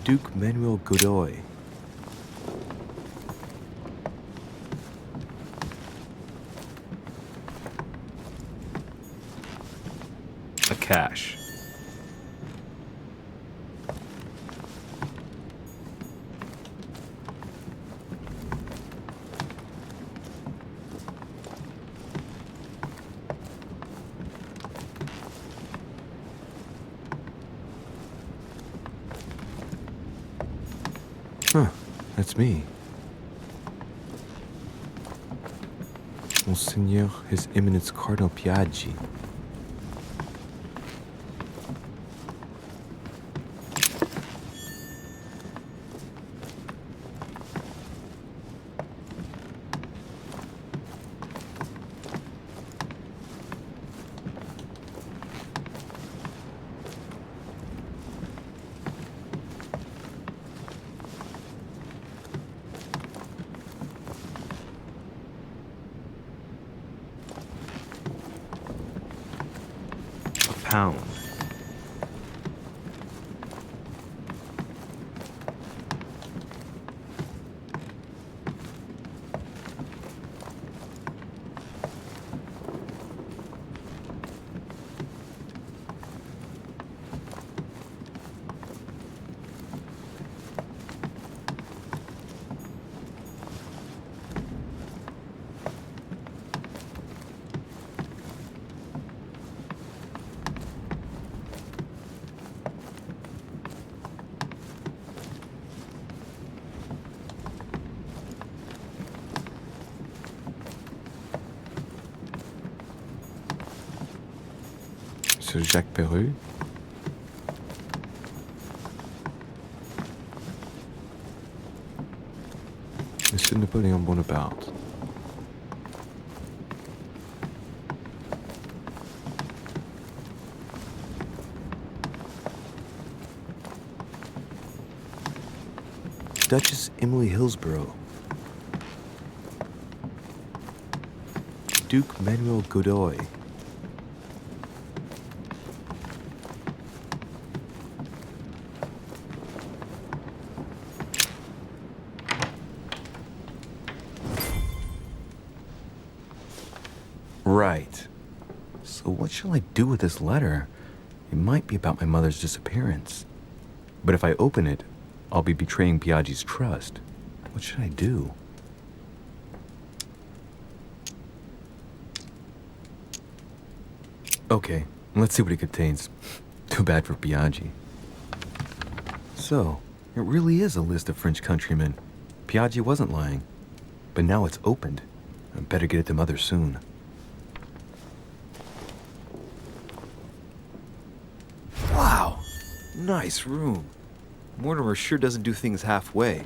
Duke Manuel Godoy. A cache. Huh, that's me. Monseigneur, His Eminence Cardinal Piaggi. Pound. Monsieur Jacques Perru. Monsieur Napoléon Bonaparte. Duchess Emily Hillsborough. Duke Manuel Godoy. Right. So what shall I do with this letter? It might be about my mother's disappearance. But if I open it, I'll be betraying Piaggi's trust. What should I do? Okay, let's see what it contains. Too bad for Piaggi. So, it really is a list of French countrymen. Piaggi wasn't lying. But now it's opened. I better get it to Mother soon. Wow! Nice room. Mortimer sure doesn't do things halfway.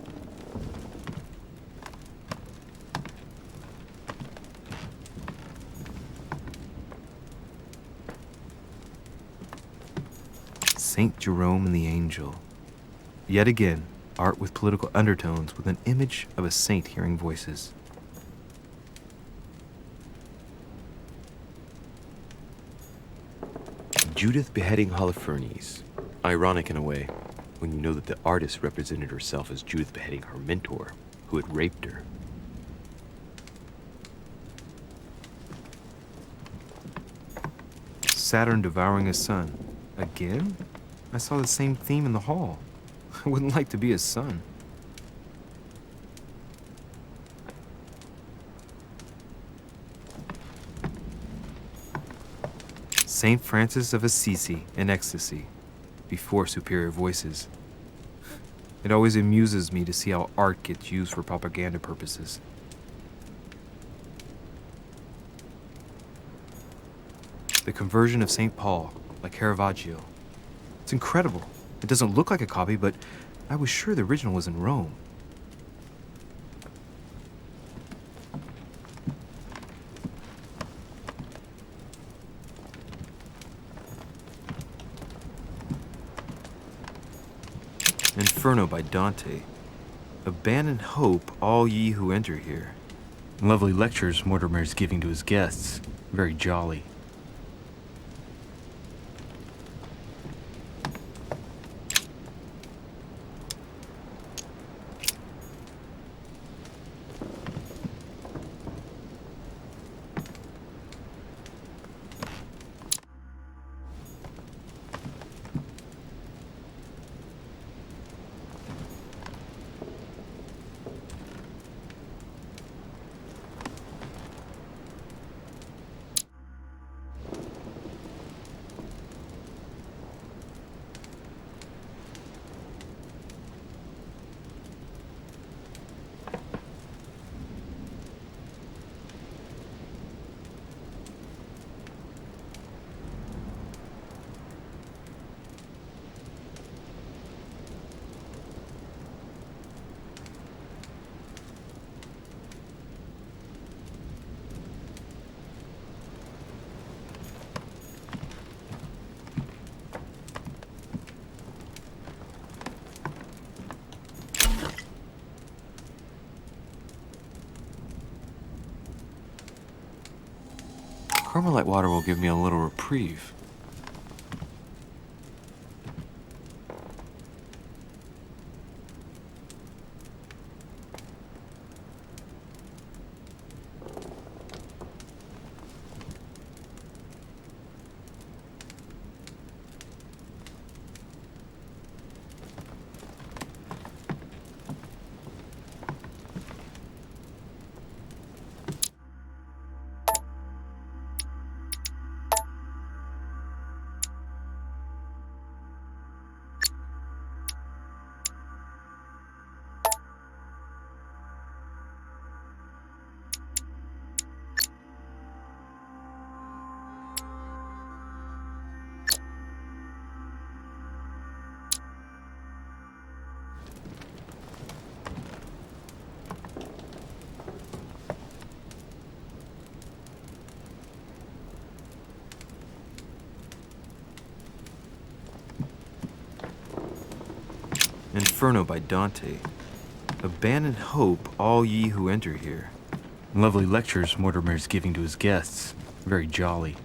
Saint Jerome and the Angel. Yet again, art with political undertones with an image of a saint hearing voices. Judith beheading Holofernes. Ironic in a way, when you know that the artist represented herself as Judith beheading her mentor, who had raped her. Saturn devouring his son. Again? I saw the same theme in the hall. I wouldn't like to be his son. Saint Francis of Assisi in ecstasy, before superior voices. It always amuses me to see how art gets used for propaganda purposes. The Conversion of St. Paul by Caravaggio. It's incredible. It doesn't look like a copy, but I was sure the original was in Rome. Inferno by Dante. Abandon hope, all ye who enter here. Lovely lectures Mortimer is giving to his guests. Very jolly. Carmelite water will give me a little reprieve. Inferno by Dante. Abandon hope, all ye who enter here. Lovely lectures Mortimer's giving to his guests. Very jolly.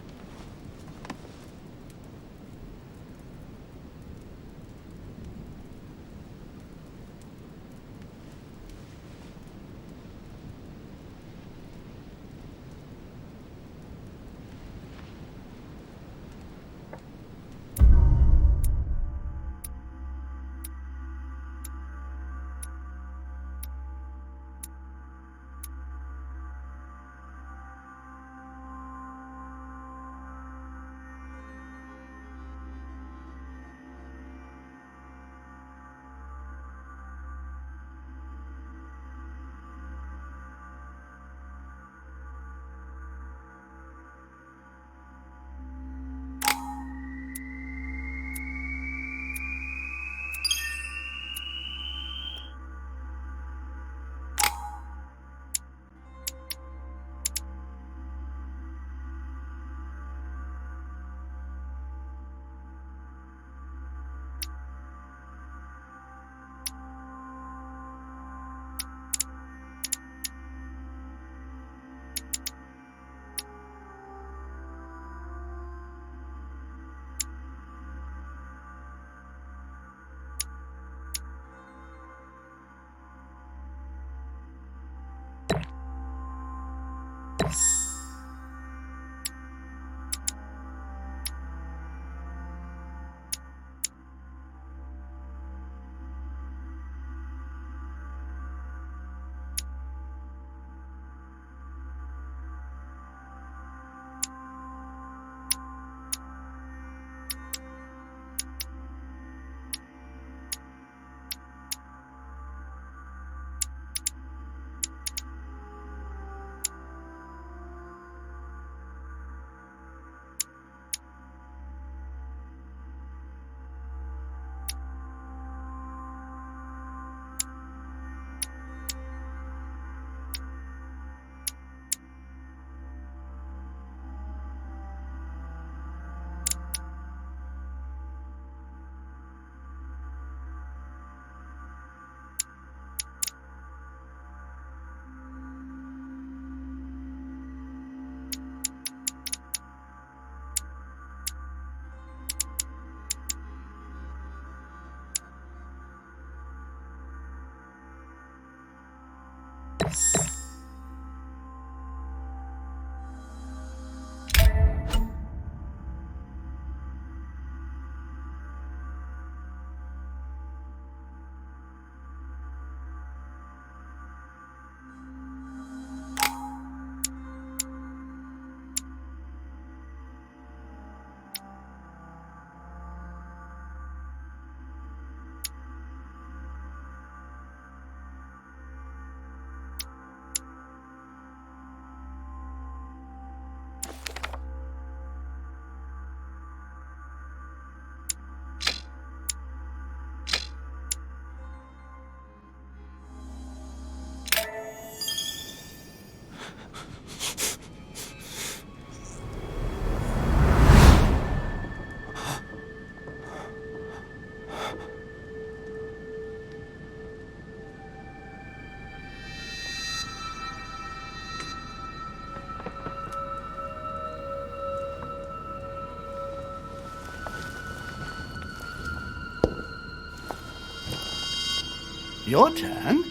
Your turn?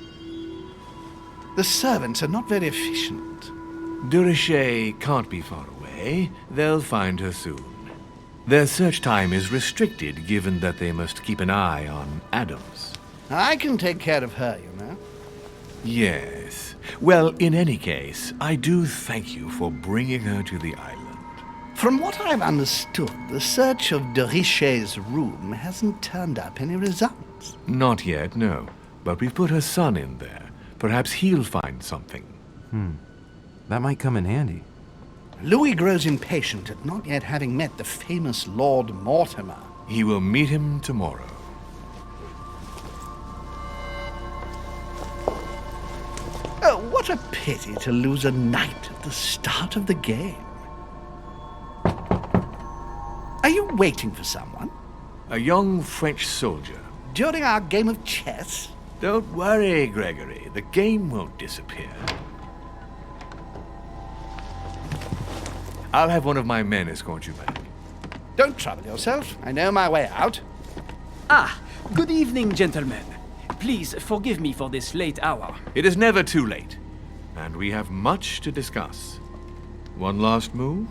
The servants are not very efficient. De Richet can't be far away. They'll find her soon. Their search time is restricted, given that they must keep an eye on Adams. I can take care of her, you know. Yes. Well, in any case, I do thank you for bringing her to the island. From what I've understood, the search of de Richet's room hasn't turned up any results. Not yet, no. But we've put her son in there. Perhaps he'll find something. That might come in handy. Louis grows impatient at not yet having met the famous Lord Mortimer. He will meet him tomorrow. Oh, what a pity to lose a knight at the start of the game. Are you waiting for someone? A young French soldier. During our game of chess? Don't worry, Gregory. The game won't disappear. I'll have one of my men escort you back. Don't trouble yourself. I know my way out. Ah, good evening, gentlemen. Please forgive me for this late hour. It is never too late, and we have much to discuss. One last move?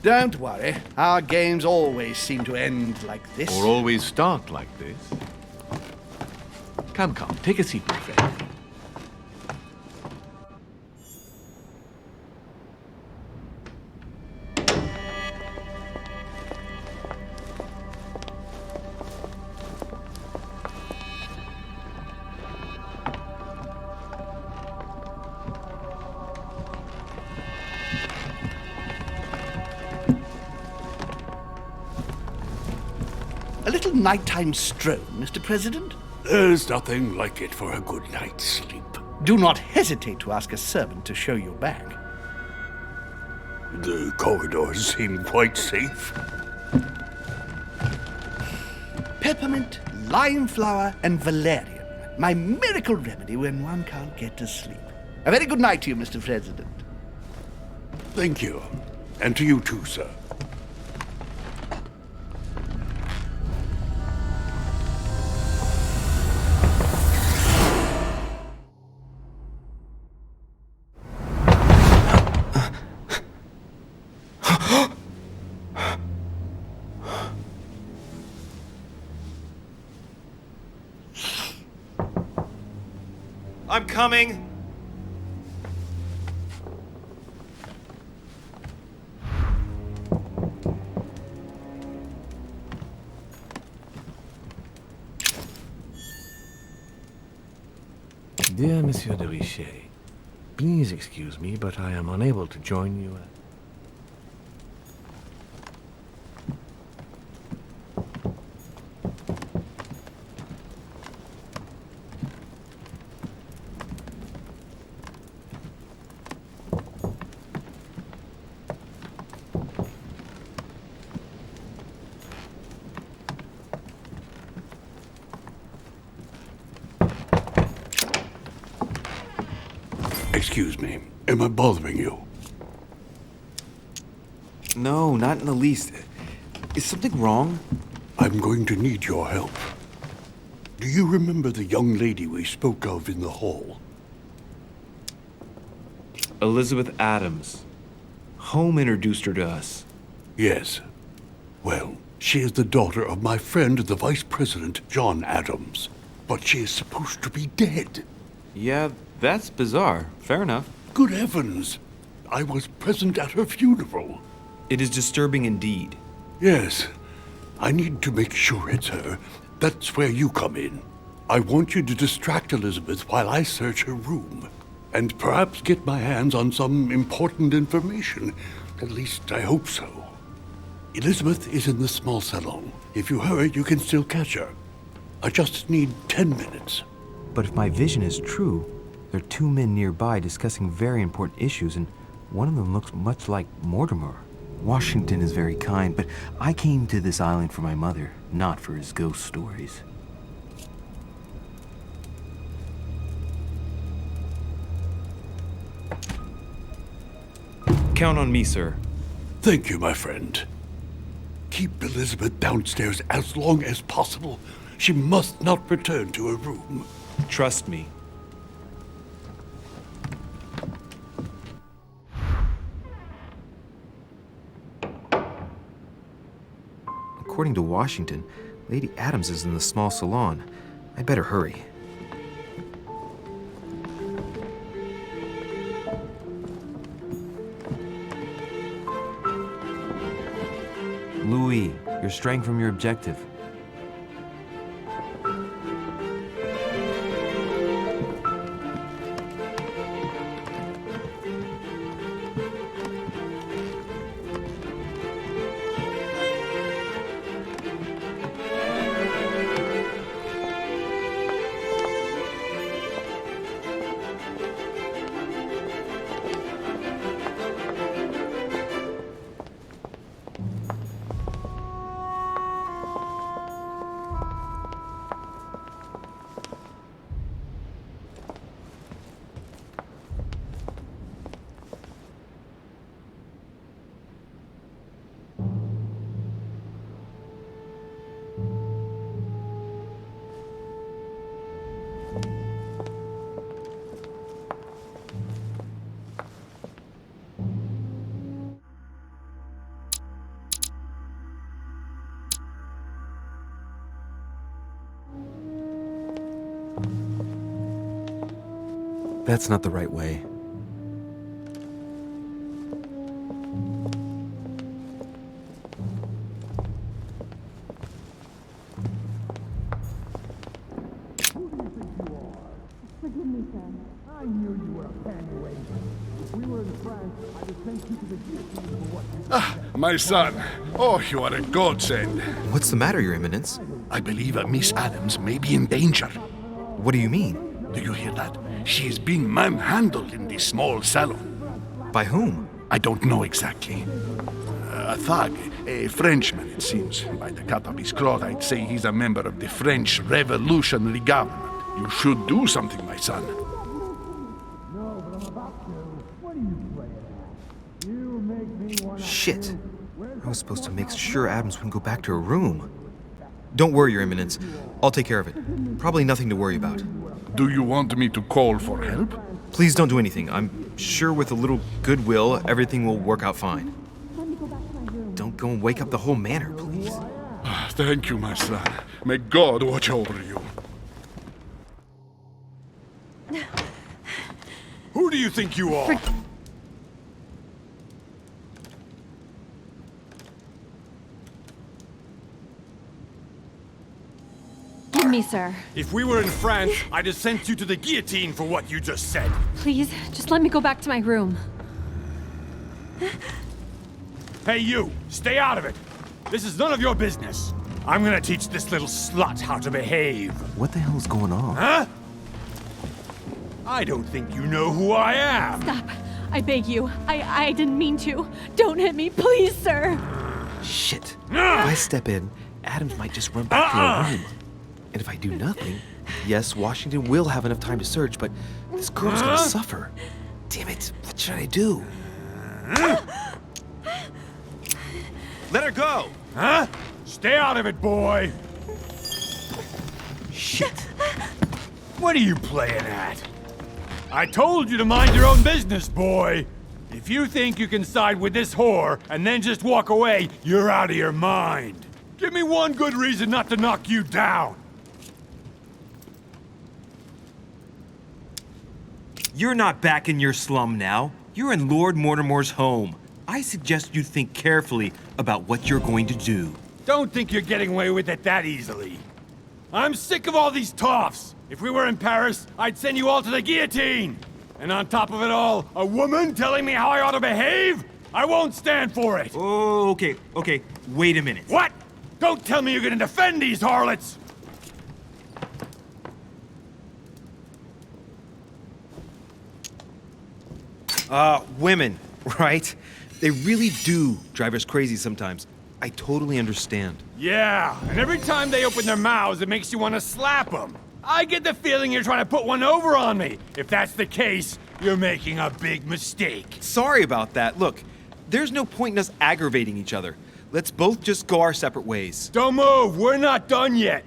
Don't worry. Our games always seem to end like this. Or always start like this. Come, take a seat, my friend. A little nighttime stroll, Mr. President? There's nothing like it for a good night's sleep. Do not hesitate to ask a servant to show you back. The corridors seem quite safe. Peppermint, lime flower, and valerian. My miracle remedy when one can't get to sleep. A very good night to you, Mr. President. Thank you. And to you too, sir. I'm coming. Dear Monsieur de Richet, please excuse me, but I am unable to join you at... Excuse me. Am I bothering you? No, not in the least. Is something wrong? I'm going to need your help. Do you remember the young lady we spoke of in the hall? Elizabeth Adams. Home introduced her to us. Yes. Well, she is the daughter of my friend, the Vice President, John Adams. But she is supposed to be dead. Yeah, that's bizarre. Fair enough. Good heavens! I was present at her funeral. It is disturbing indeed. Yes. I need to make sure it's her. That's where you come in. I want you to distract Elizabeth while I search her room. And perhaps get my hands on some important information. At least I hope so. Elizabeth is in the small salon. If you hurry, you can still catch her. I just need 10 minutes. But if my vision is true, there are two men nearby discussing very important issues, and one of them looks much like Mortimer. Washington is very kind, but I came to this island for my mother, not for his ghost stories. Count on me, sir. Thank you, my friend. Keep Elizabeth downstairs as long as possible. She must not return to her room. Trust me. According to Washington, Lady Adams is in the small salon. I better hurry. Louis, you're straying from your objective. That's not the right way. Forgive me, sir. I knew you were a family. If we were in France, I would send you to the guillotine for what you did. My son. Oh, you are a godsend. What's the matter, Your Eminence? I believe Miss Adams may be in danger. What do you mean? Do you hear that? She is being manhandled in the small salon. By whom? I don't know exactly. A thug, a Frenchman, it seems. By the cut of his cloth, I'd say he's a member of the French Revolutionary Government. You should do something, my son. No, but I'm about to. What are you playing at? You make me want to... Shit. I was supposed to make sure Adams wouldn't go back to her room. Don't worry, Your Eminence. I'll take care of it. Probably nothing to worry about. Do you want me to call for help? Please don't do anything. I'm sure with a little goodwill, everything will work out fine. Don't go and wake up the whole manor, please. Thank you, my son. May God watch over you. Who do you think you are? Forgive me, sir. If we were in France, I'd have sent you to the guillotine for what you just said. Please, just let me go back to my room. Hey, you! Stay out of it! This is none of your business. I'm gonna teach this little slut how to behave. What the hell is going on? Huh? I don't think you know who I am. Stop. I beg you. I didn't mean to. Don't hit me, please, sir. Shit. If I step in, Adams might just run back to her room. And if I do nothing, yes, Washington will have enough time to search, but this girl's gonna suffer. Damn it, what should I do? Let her go! Huh? Stay out of it, boy! Shit. What are you playing at? I told you to mind your own business, boy! If you think you can side with this whore and then just walk away, you're out of your mind. Give me one good reason not to knock you down. You're not back in your slum now. You're in Lord Mortimer's home. I suggest you think carefully about what you're going to do. Don't think you're getting away with it that easily. I'm sick of all these toffs. If we were in Paris, I'd send you all to the guillotine. And on top of it all, a woman telling me how I ought to behave? I won't stand for it. Oh, okay. Wait a minute. What? Don't tell me you're gonna defend these harlots! Women, right? They really do drive us crazy sometimes. I totally understand. Yeah, and every time they open their mouths, it makes you want to slap them. I get the feeling you're trying to put one over on me. If that's the case, you're making a big mistake. Sorry about that. Look, there's no point in us aggravating each other. Let's both just go our separate ways. Don't move! We're not done yet!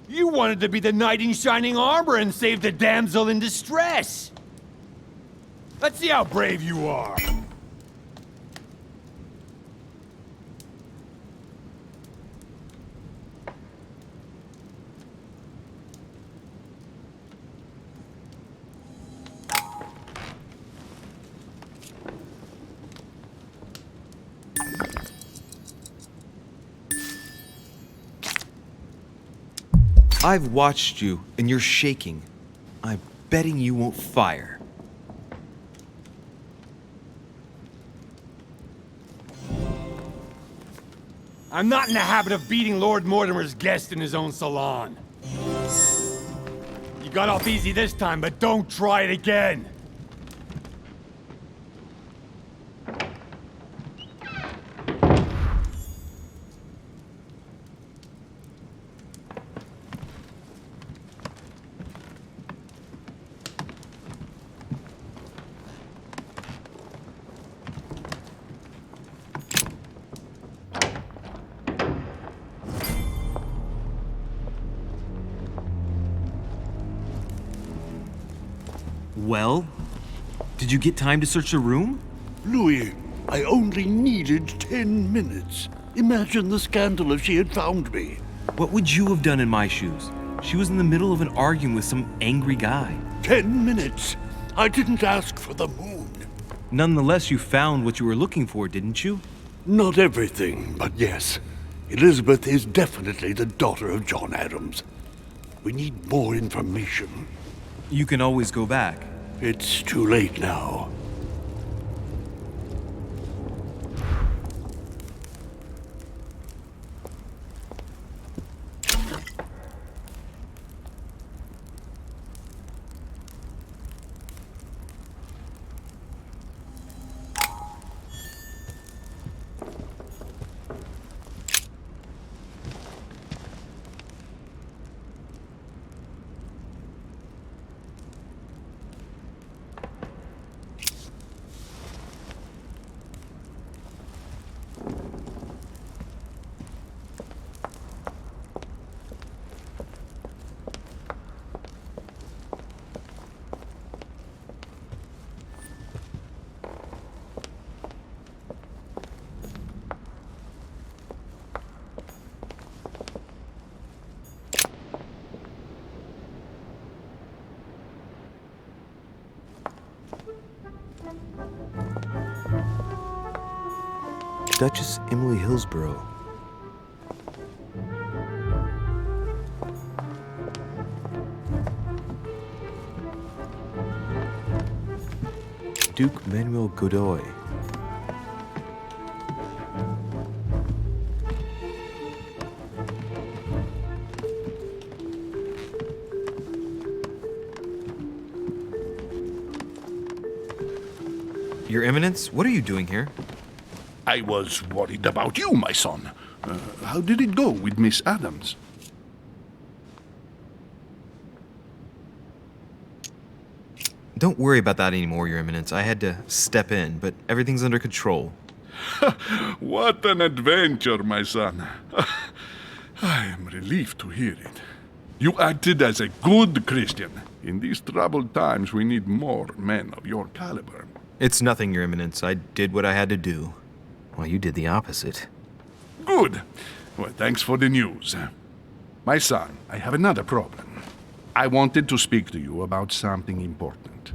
You wanted to be the knight in shining armor and save the damsel in distress! Let's see how brave you are! I've watched you, and you're shaking. I'm betting you won't fire. I'm not in the habit of beating Lord Mortimer's guest in his own salon. You got off easy this time, but don't try it again! Well, did you get time to search the room? Louis, I only needed 10 minutes. Imagine the scandal if she had found me. What would you have done in my shoes? She was in the middle of an argument with some angry guy. 10 minutes. I didn't ask for the moon. Nonetheless, you found what you were looking for, didn't you? Not everything, but yes. Elizabeth is definitely the daughter of John Adams. We need more information. You can always go back. It's too late now. Duchess Emily Hillsborough. Duke Manuel Godoy. Your Eminence, what are you doing here? I was worried about you, my son. How did it go with Miss Adams? Don't worry about that anymore, Your Eminence. I had to step in, but everything's under control. What an adventure, my son. I am relieved to hear it. You acted as a good Christian. In these troubled times, we need more men of your caliber. It's nothing, Your Eminence. I did what I had to do. Well, you did the opposite. Good. Well, thanks for the news. My son, I have another problem. I wanted to speak to you about something important.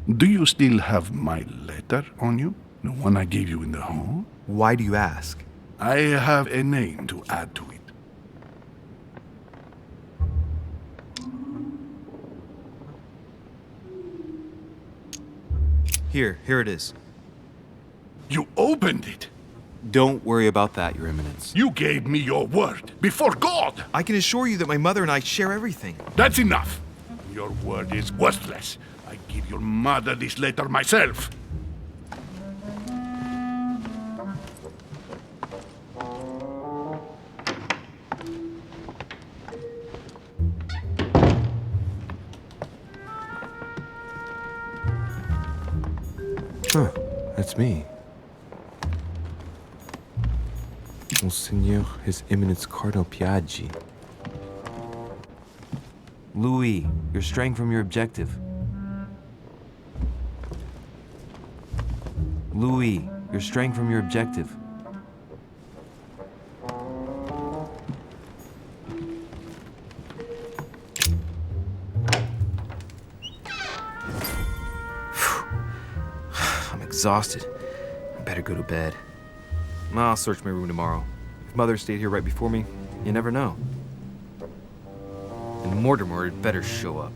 Do you still have my letter on you? The one I gave you in the hall? Why do you ask? I have a name to add to it. Here it is. You opened it! Don't worry about that, Your Eminence. You gave me your word, before God! I can assure you that my mother and I share everything. That's enough! Your word is worthless. I give your mother this letter myself. Huh, that's me. Monseigneur, His Eminence Cardinal Piaggi. Louis, you're straying from your objective. Louis, you're straying from your objective. I'm exhausted. I better go to bed. I'll search my room tomorrow. If Mother stayed here right before me, you never know. And Mortimer had better show up.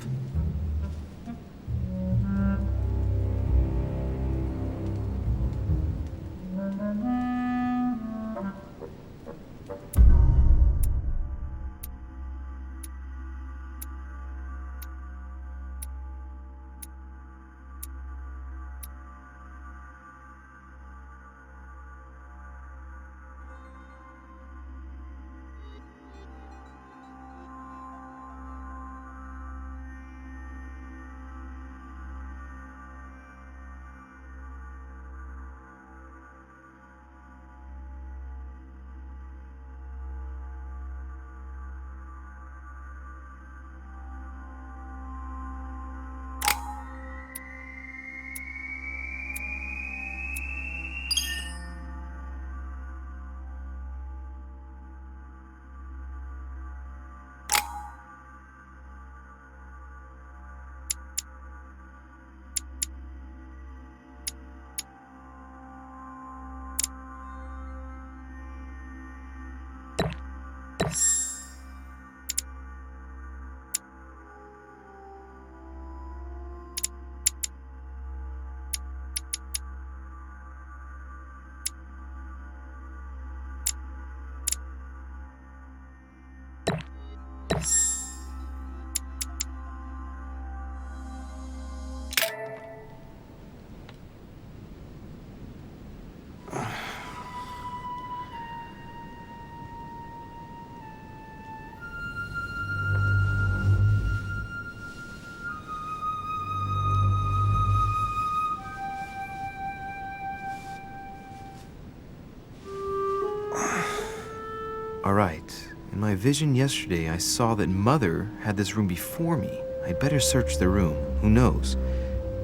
All right. In my vision yesterday, I saw that Mother had this room before me. I'd better search the room. Who knows?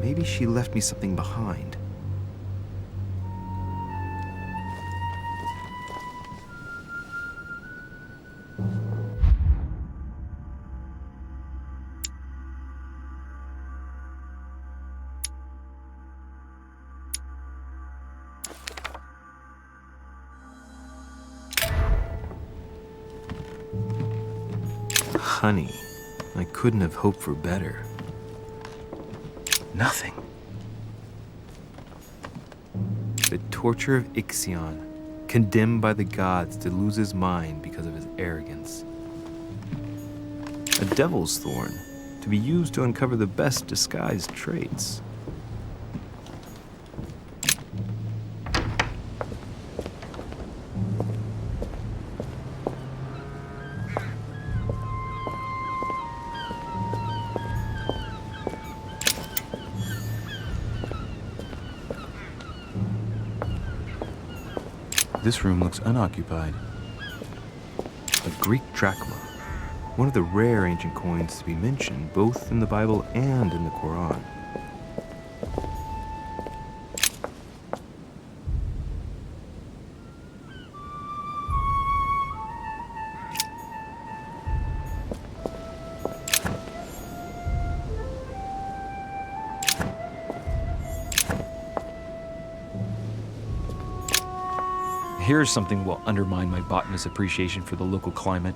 Maybe she left me something behind. Honey, I couldn't have hoped for better. Nothing. The torture of Ixion, condemned by the gods to lose his mind because of his arrogance. A devil's thorn, to be used to uncover the best disguised traits. This room looks unoccupied. A Greek drachma, one of the rare ancient coins to be mentioned both in the Bible and in the Quran. Here's something will undermine my botanist's appreciation for the local climate.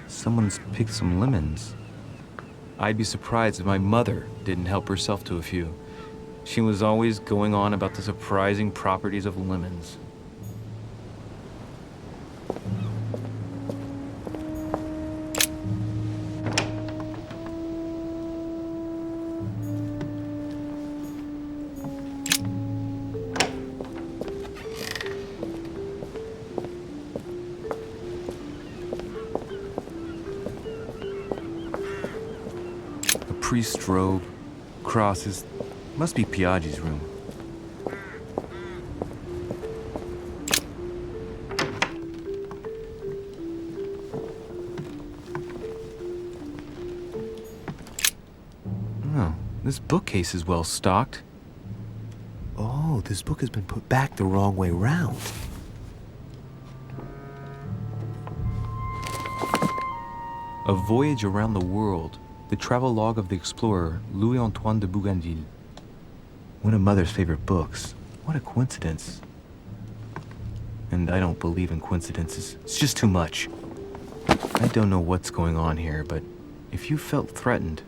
Someone's picked some lemons. I'd be surprised if my mother didn't help herself to a few. She was always going on about the surprising properties of lemons. Priest's robe, crosses. Must be Piaggi's room. Oh, this bookcase is well stocked. Oh, this book has been put back the wrong way round. A Voyage Around the World, the travelogue of the explorer Louis-Antoine de Bougainville. One of Mother's favorite books. What a coincidence. And I don't believe in coincidences. It's just too much. I don't know what's going on here, but if you felt threatened,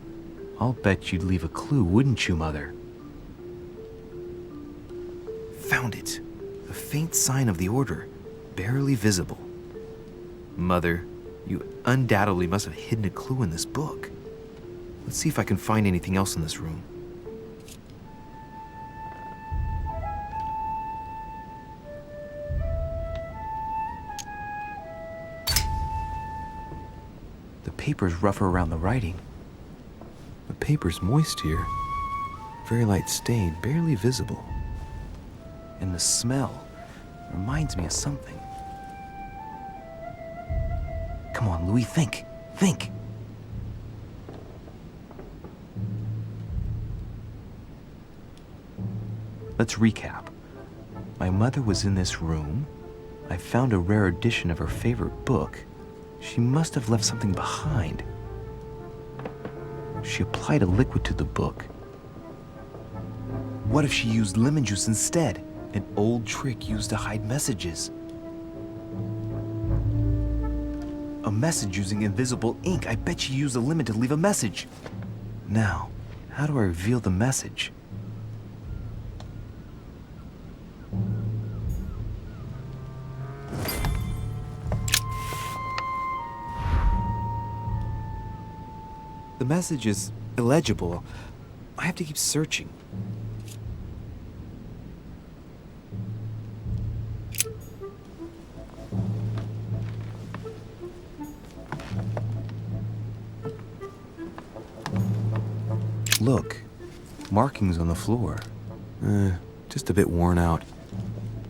I'll bet you'd leave a clue, wouldn't you, Mother? Found it. A faint sign of the order, barely visible. Mother, you undoubtedly must have hidden a clue in this book. Let's see if I can find anything else in this room. The paper's rougher around the writing. The paper's moist here. Very light stain, barely visible. And the smell reminds me of something. Come on, Louis, think. Think. Let's recap. My mother was in this room. I found a rare edition of her favorite book. She must have left something behind. She applied a liquid to the book. What if she used lemon juice instead? An old trick used to hide messages. A message using invisible ink. I bet she used a lemon to leave a message. Now, how do I reveal the message? The message is illegible. I have to keep searching. Look, markings on the floor. Just a bit worn out.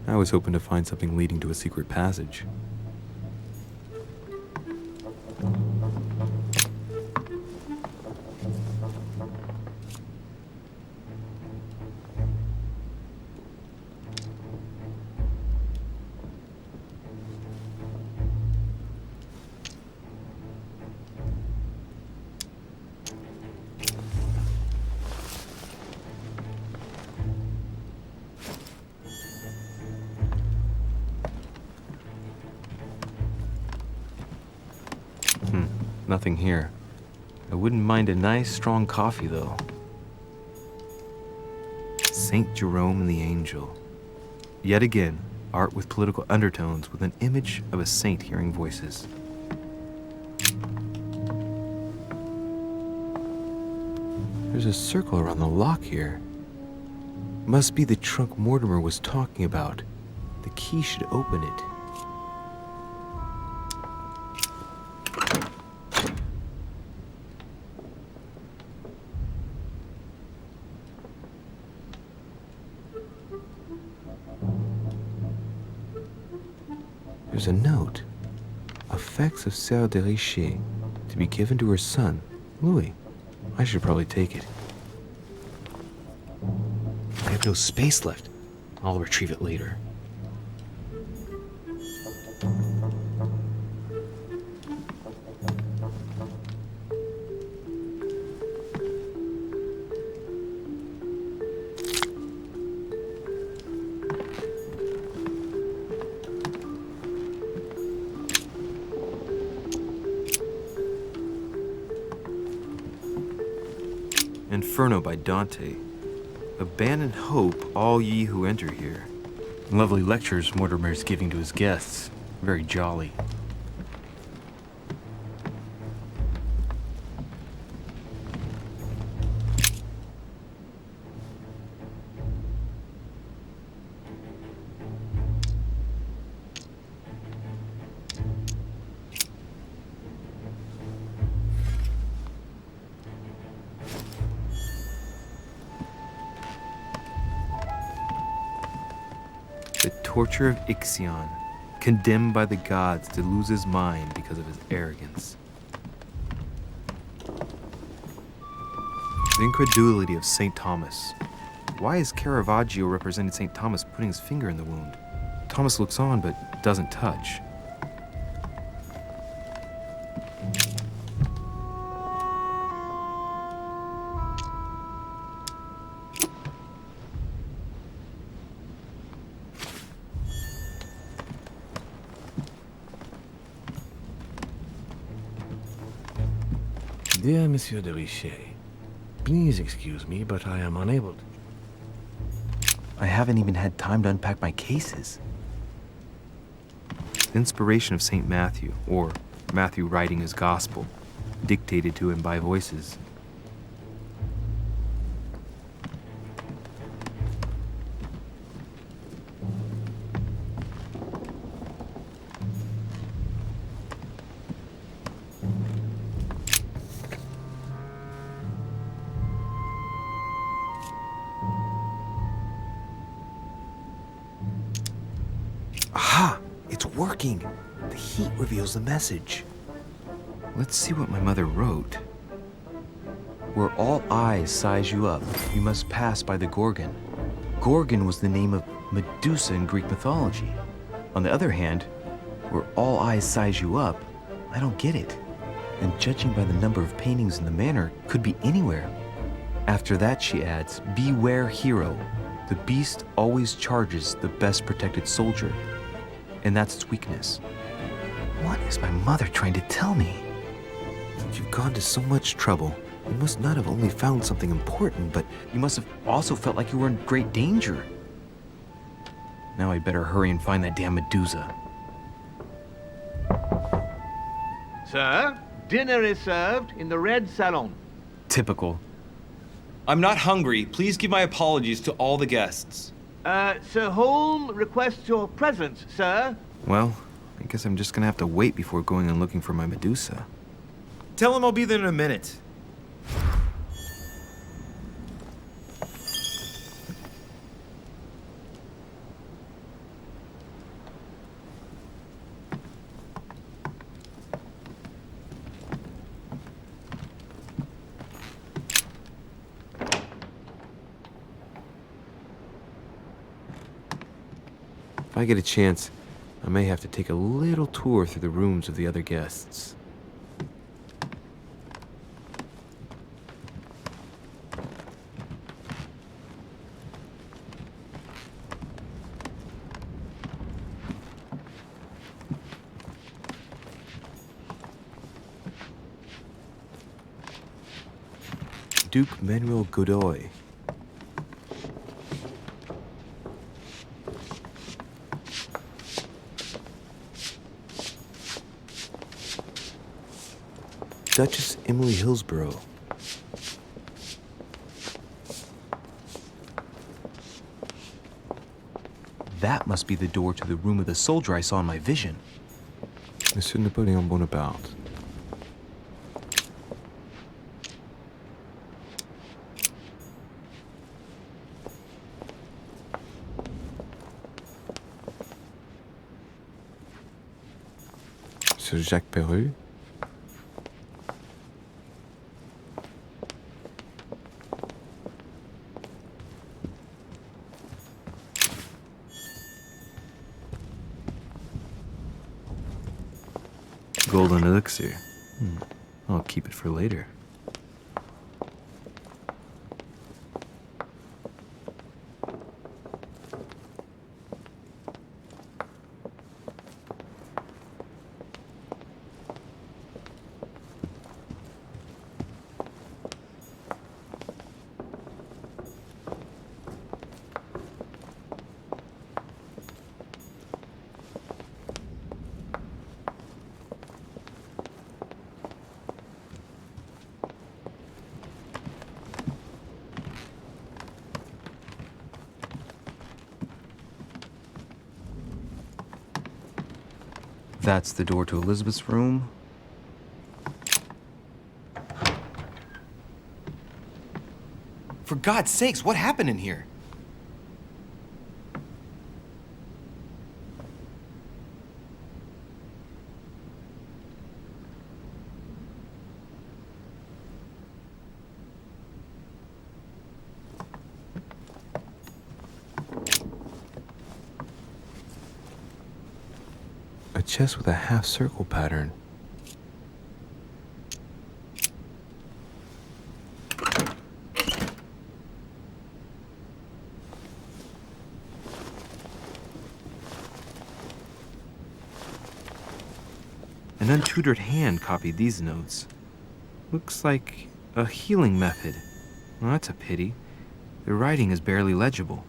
I was hoping to find something leading to a secret passage. Nothing here. I wouldn't mind a nice, strong coffee, though. Saint Jerome and the Angel. Yet again, art with political undertones with an image of a saint hearing voices. There's a circle around the lock here. Must be the trunk Mortimer was talking about. The key should open it. There's a note. Effects of Sœur de Richer, to be given to her son, Louis. I should probably take it. I have no space left. I'll retrieve it later. Inferno by Dante. Abandon hope, all ye who enter here. Lovely lectures Mortimer is giving to his guests. Very jolly. The torture of Ixion, condemned by the gods to lose his mind because of his arrogance. The incredulity of St. Thomas. Why is Caravaggio representing St. Thomas putting his finger in the wound? Thomas looks on but doesn't touch. Dear Monsieur de Richet, please excuse me, but I am unable to. I haven't even had time to unpack my cases. The inspiration of St. Matthew, or Matthew writing his gospel, dictated to him by voices. Aha! It's working! The heat reveals the message. Let's see what my mother wrote. Where all eyes size you up, you must pass by the Gorgon. Gorgon was the name of Medusa in Greek mythology. On the other hand, where all eyes size you up, I don't get it. And judging by the number of paintings in the manor, could be anywhere. After that, she adds, beware hero. The beast always charges the best protected soldier. And that's its weakness. What is my mother trying to tell me? Since you've gone to so much trouble, you must not have only found something important, but you must have also felt like you were in great danger. Now I better hurry and find that damn Medusa. Sir, dinner is served in the Red Salon. Typical. I'm not hungry. Please give my apologies to all the guests. Sir Holm requests your presence, sir. Well, I guess I'm just gonna have to wait before going and looking for my Medusa. Tell him I'll be there in a minute. If I get a chance, I may have to take a little tour through the rooms of the other guests. Duke Manuel Godoy. Duchess Emily Hillsborough. That must be the door to the room of the soldier I saw in my vision. Monsieur Napoleon Bonaparte. Monsieur Jacques Perru. Golden elixir. I'll keep it for later. That's the door to Elizabeth's room. For God's sakes, what happened in here? chest with a half-circle pattern. An untutored hand copied these notes. Looks like a healing method. Well, that's a pity. The writing is barely legible.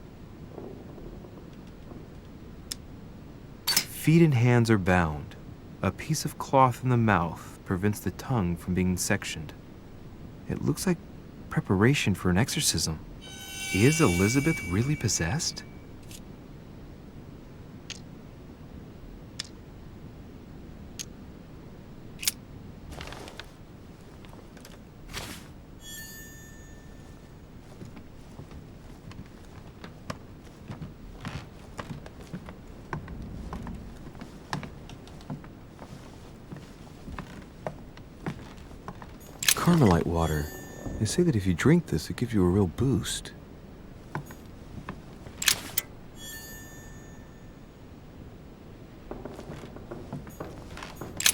Feet and hands are bound. A piece of cloth in the mouth prevents the tongue from being sectioned. It looks like preparation for an exorcism. Is Elizabeth really possessed? Carmelite water. They say that if you drink this, it gives you a real boost.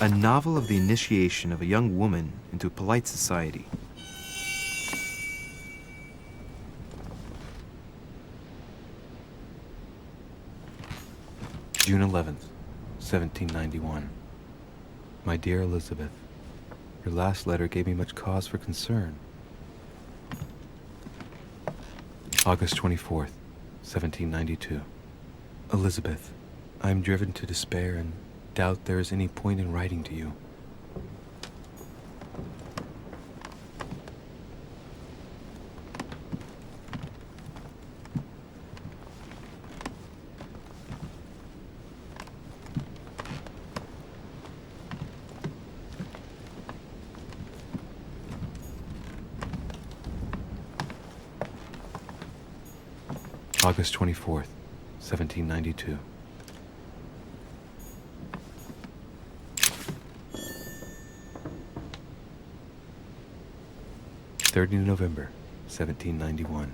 A novel of the initiation of a young woman into polite society. June 11th, 1791. My dear Elizabeth, your last letter gave me much cause for concern. August 24th, 1792. Elizabeth, I am driven to despair and doubt there is any point in writing to you. August 24th, 1792. November, 1791.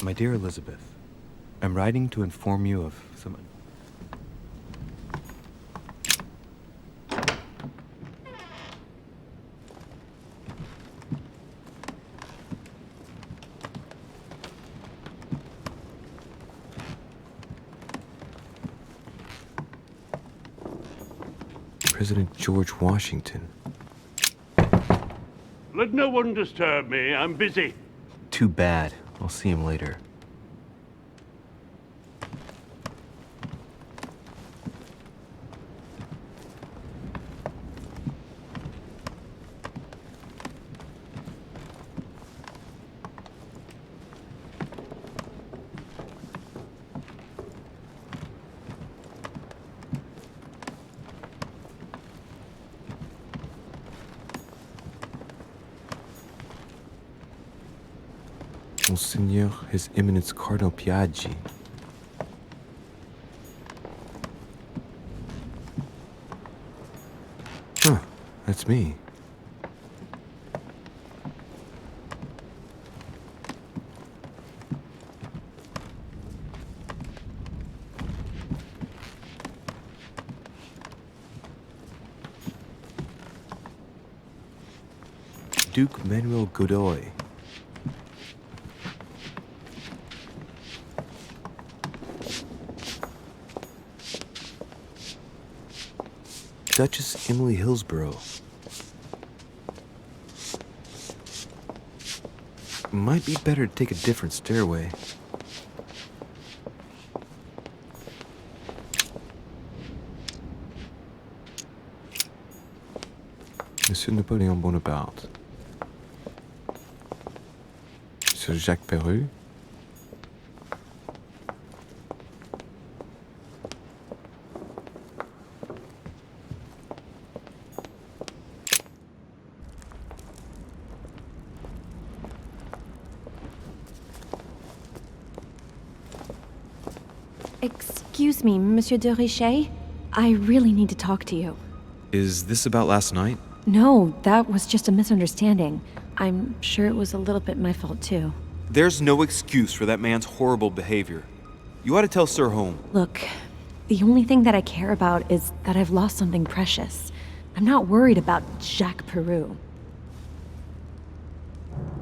My dear Elizabeth, I'm writing to inform you of some... President George Washington. Let no one disturb me. I'm busy. Too bad. I'll see him later. Monseigneur, His Eminence Cardinal Piaggi. Huh, that's me. Duke Manuel Godoy. Duchess Emily Hillsborough. Might be better to take a different stairway. Monsieur Napoléon Bonaparte. Monsieur Jacques Perru. Excuse me, Monsieur de Richet. I really need to talk to you. Is this about last night? No, that was just a misunderstanding. I'm sure it was a little bit my fault, too. There's no excuse for that man's horrible behavior. You ought to tell Sir Home. Look, the only thing that I care about is that I've lost something precious. I'm not worried about Jacques Peru.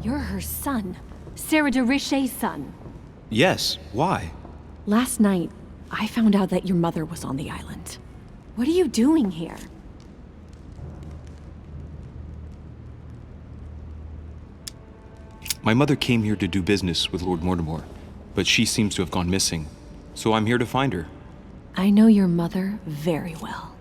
You're her son. Sarah de Richet's son. Yes, why? Last night, I found out that your mother was on the island. What are you doing here? My mother came here to do business with Lord Mortimer, but she seems to have gone missing. So I'm here to find her. I know your mother very well.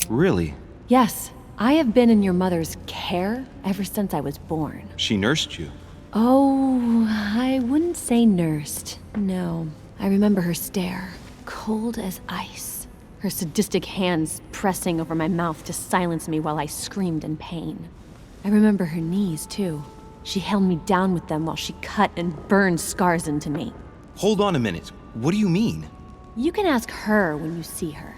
Really? Yes, I have been in your mother's care ever since I was born. She nursed you. Oh, I wouldn't say nursed. No. I remember her stare, cold as ice. Her sadistic hands pressing over my mouth to silence me while I screamed in pain. I remember her knees, too. She held me down with them while she cut and burned scars into me. Hold on a minute. What do you mean? You can ask her when you see her.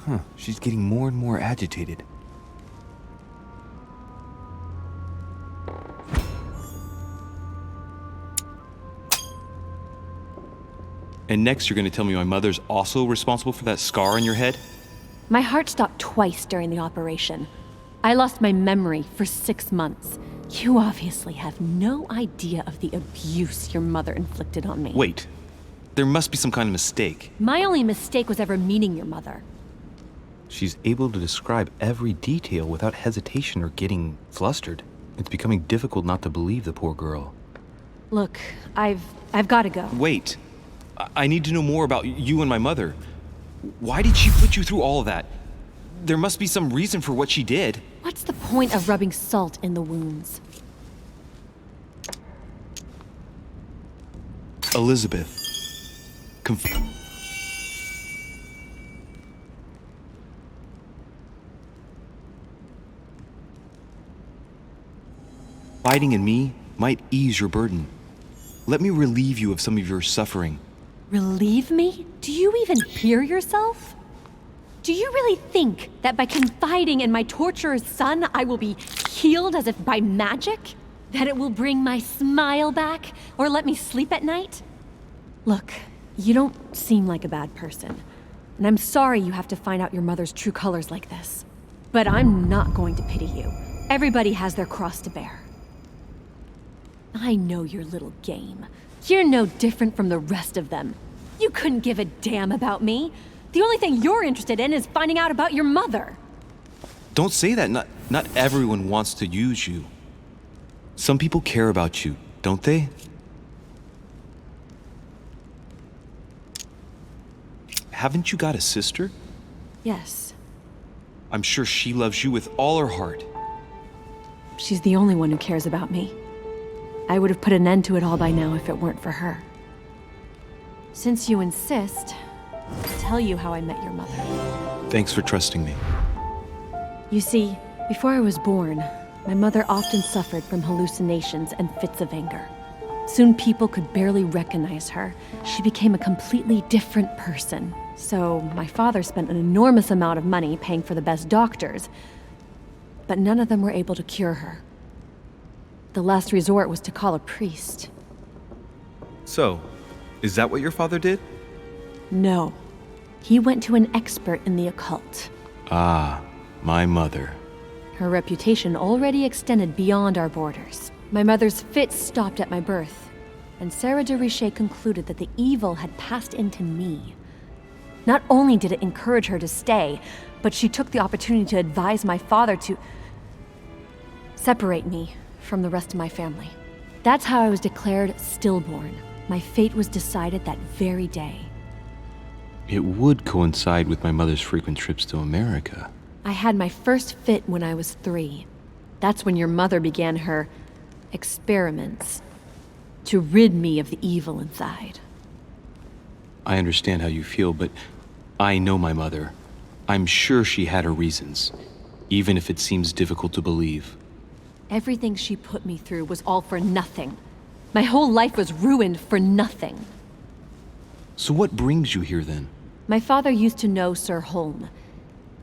Huh, she's getting more and more agitated. And next you're going to tell me my mother's also responsible for that scar on your head? My heart stopped twice during the operation. I lost my memory for 6 months. You obviously have no idea of the abuse your mother inflicted on me. Wait. There must be some kind of mistake. My only mistake was ever meeting your mother. She's able to describe every detail without hesitation or getting flustered. It's becoming difficult not to believe the poor girl. Look, I've got to go. Wait. I need to know more about you and my mother. Why did she put you through all of that? There must be some reason for what she did. What's the point of rubbing salt in the wounds? Elizabeth. Confiding in me might ease your burden. Let me relieve you of some of your suffering. Relieve me? Do you even hear yourself? Do you really think that by confiding in my torturer's son, I will be healed as if by magic? That it will bring my smile back or let me sleep at night? Look, you don't seem like a bad person, and I'm sorry you have to find out your mother's true colors like this. But I'm not going to pity you. Everybody has their cross to bear. I know your little game. You're no different from the rest of them. You couldn't give a damn about me. The only thing you're interested in is finding out about your mother. Don't say that. Not everyone wants to use you. Some people care about you, don't they? Haven't you got a sister? Yes. I'm sure she loves you with all her heart. She's the only one who cares about me. I would have put an end to it all by now if it weren't for her. Since you insist, I'll tell you how I met your mother. Thanks for trusting me. You see, before I was born, my mother often suffered from hallucinations and fits of anger. Soon people could barely recognize her. She became a completely different person. So my father spent an enormous amount of money paying for the best doctors, but none of them were able to cure her. The last resort was to call a priest. So, is that what your father did? No. He went to an expert in the occult. Ah, my mother. Her reputation already extended beyond our borders. My mother's fits stopped at my birth, and Sarah de Richet concluded that the evil had passed into me. Not only did it encourage her to stay, but she took the opportunity to advise my father to separate me from the rest of my family. That's how I was declared stillborn. My fate was decided that very day. It would coincide with my mother's frequent trips to America. I had my first fit when I was 3. That's when your mother began her experiments to rid me of the evil inside. I understand how you feel, but I know my mother. I'm sure she had her reasons, even if it seems difficult to believe. Everything she put me through was all for nothing. My whole life was ruined for nothing. So what brings you here then? My father used to know Sir Holm.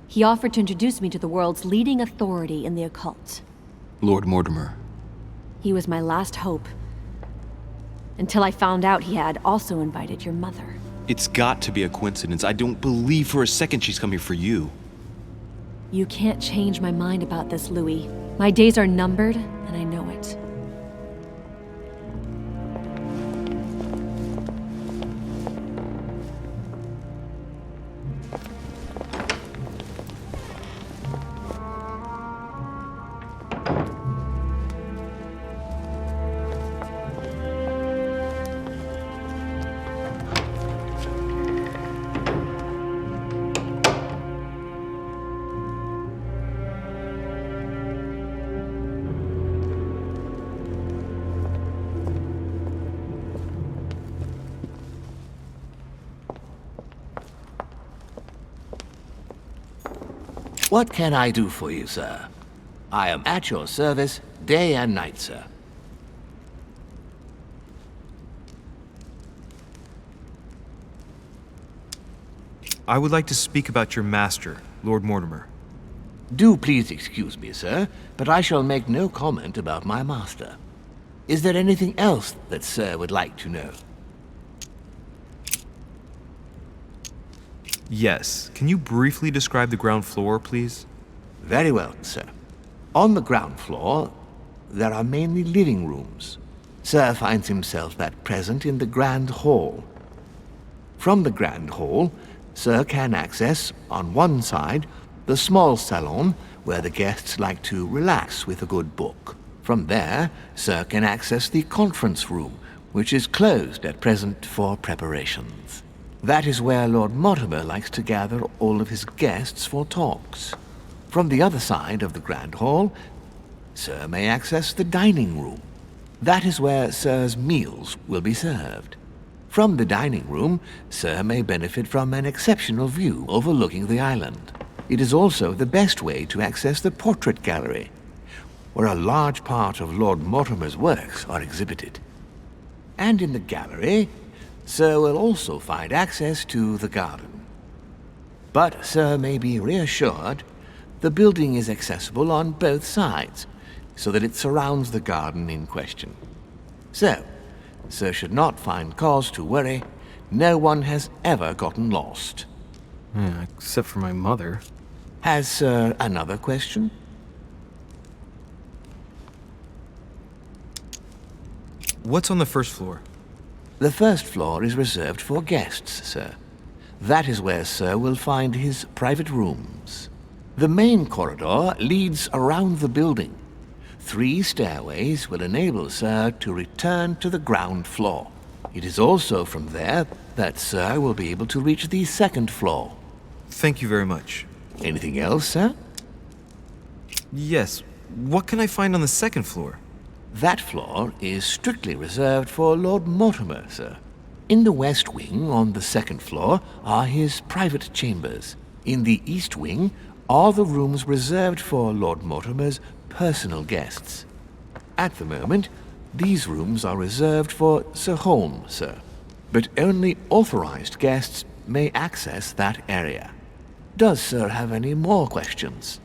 He offered to introduce me to the world's leading authority in the occult. Lord Mortimer. He was my last hope. Until I found out he had also invited your mother. It's got to be a coincidence. I don't believe for a second she's coming for you. You can't change my mind about this, Louis. My days are numbered, and I know it. What can I do for you, sir? I am at your service day and night, sir. I would like to speak about your master, Lord Mortimer. Do please excuse me, sir, but I shall make no comment about my master. Is there anything else that sir would like to know? Yes. Can you briefly describe the ground floor, please? Very well, sir. On the ground floor, there are mainly living rooms. Sir finds himself at present in the Grand Hall. From the Grand Hall, Sir can access, on one side, the small salon where the guests like to relax with a good book. From there, Sir can access the conference room, which is closed at present for preparations. That is where Lord Mortimer likes to gather all of his guests for talks. From the other side of the Grand Hall, Sir may access the dining room. That is where Sir's meals will be served. From the dining room, Sir may benefit from an exceptional view overlooking the island. It is also the best way to access the portrait gallery, where a large part of Lord Mortimer's works are exhibited. And in the gallery, Sir will also find access to the garden. But Sir may be reassured the building is accessible on both sides, so that it surrounds the garden in question. So, Sir should not find cause to worry. No one has ever gotten lost. Yeah, except for my mother. Has Sir another question? What's on the first floor? The first floor is reserved for guests, sir. That is where Sir will find his private rooms. The main corridor leads around the building. 3 stairways will enable Sir to return to the ground floor. It is also from there that Sir will be able to reach the second floor. Thank you very much. Anything else, sir? Yes. What can I find on the second floor? That floor is strictly reserved for Lord Mortimer, sir. In the west wing, on the second floor, are his private chambers. In the east wing are the rooms reserved for Lord Mortimer's personal guests. At the moment, these rooms are reserved for Sir Holm, sir. But only authorized guests may access that area. Does Sir have any more questions?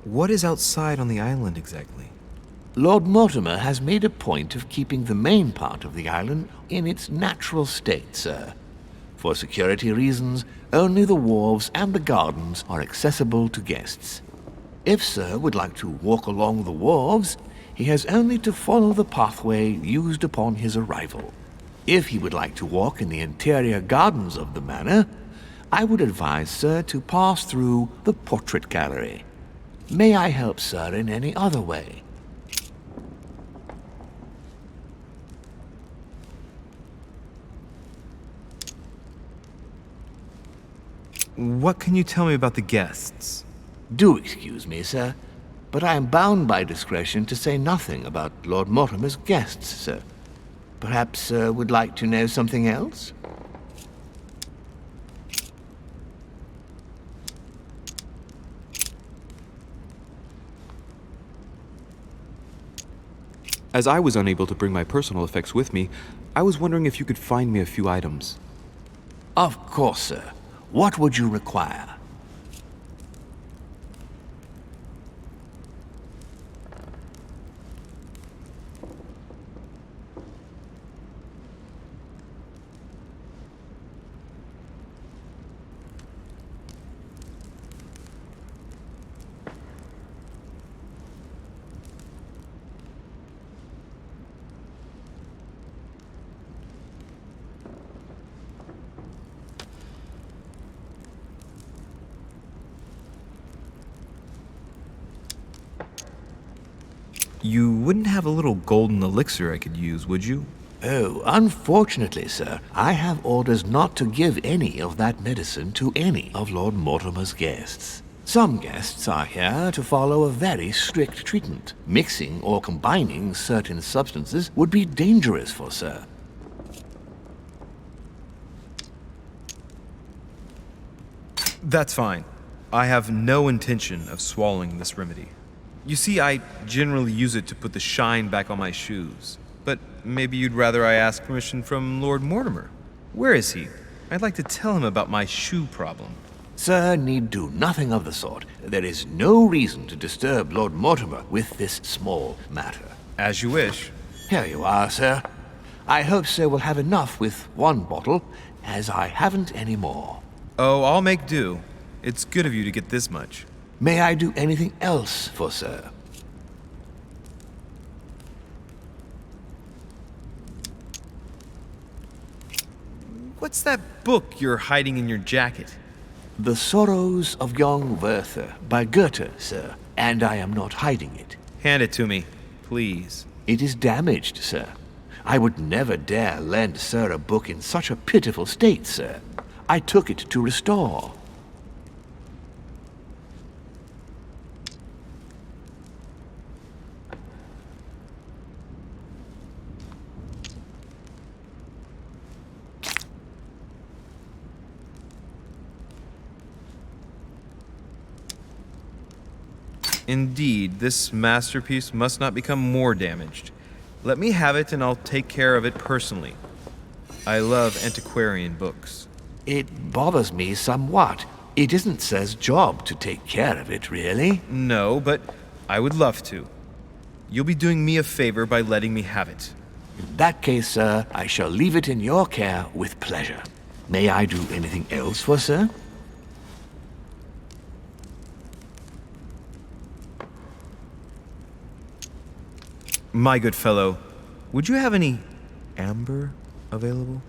What is outside on the island exactly? Lord Mortimer has made a point of keeping the main part of the island in its natural state, sir. For security reasons, only the wharves and the gardens are accessible to guests. If Sir would like to walk along the wharves, he has only to follow the pathway used upon his arrival. If he would like to walk in the interior gardens of the manor, I would advise Sir to pass through the portrait gallery. May I help Sir in any other way? What can you tell me about the guests? Do excuse me, sir, but I am bound by discretion to say nothing about Lord Mortimer's guests, sir. Perhaps Sir would like to know something else? As I was unable to bring my personal effects with me, I was wondering if you could find me a few items. Of course, sir. What would you require? You wouldn't have a little golden elixir I could use, would you? Oh, unfortunately, sir, I have orders not to give any of that medicine to any of Lord Mortimer's guests. Some guests are here to follow a very strict treatment. Mixing or combining certain substances would be dangerous for sir. That's fine. I have no intention of swallowing this remedy. You see, I generally use it to put the shine back on my shoes. But maybe you'd rather I ask permission from Lord Mortimer. Where is he? I'd like to tell him about my shoe problem. Sir need do nothing of the sort. There is no reason to disturb Lord Mortimer with this small matter. As you wish. Here you are, sir. I hope sir will have enough with one bottle, as I haven't any more. Oh, I'll make do. It's good of you to get this much. May I do anything else for sir? What's that book you're hiding in your jacket? The Sorrows of Young Werther by Goethe, sir, and I am not hiding it. Hand it to me, please. It is damaged, sir. I would never dare lend sir a book in such a pitiful state, sir. I took it to restore. Indeed, this masterpiece must not become more damaged. Let me have it and I'll take care of it personally. I love antiquarian books. It bothers me somewhat. It isn't sir's job to take care of it, really. No, but I would love to. You'll be doing me a favor by letting me have it. In that case, sir, I shall leave it in your care with pleasure. May I do anything else for sir? My good fellow, would you have any amber available?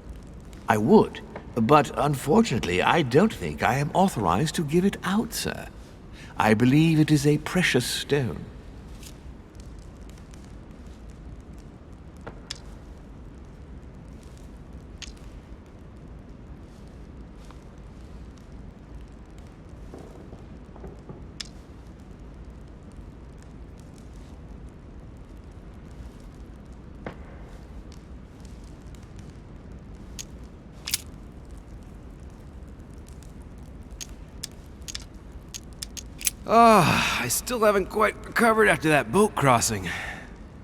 I would, but unfortunately I don't think I am authorized to give it out, sir. I believe it is a precious stone. I still haven't quite recovered after that boat crossing.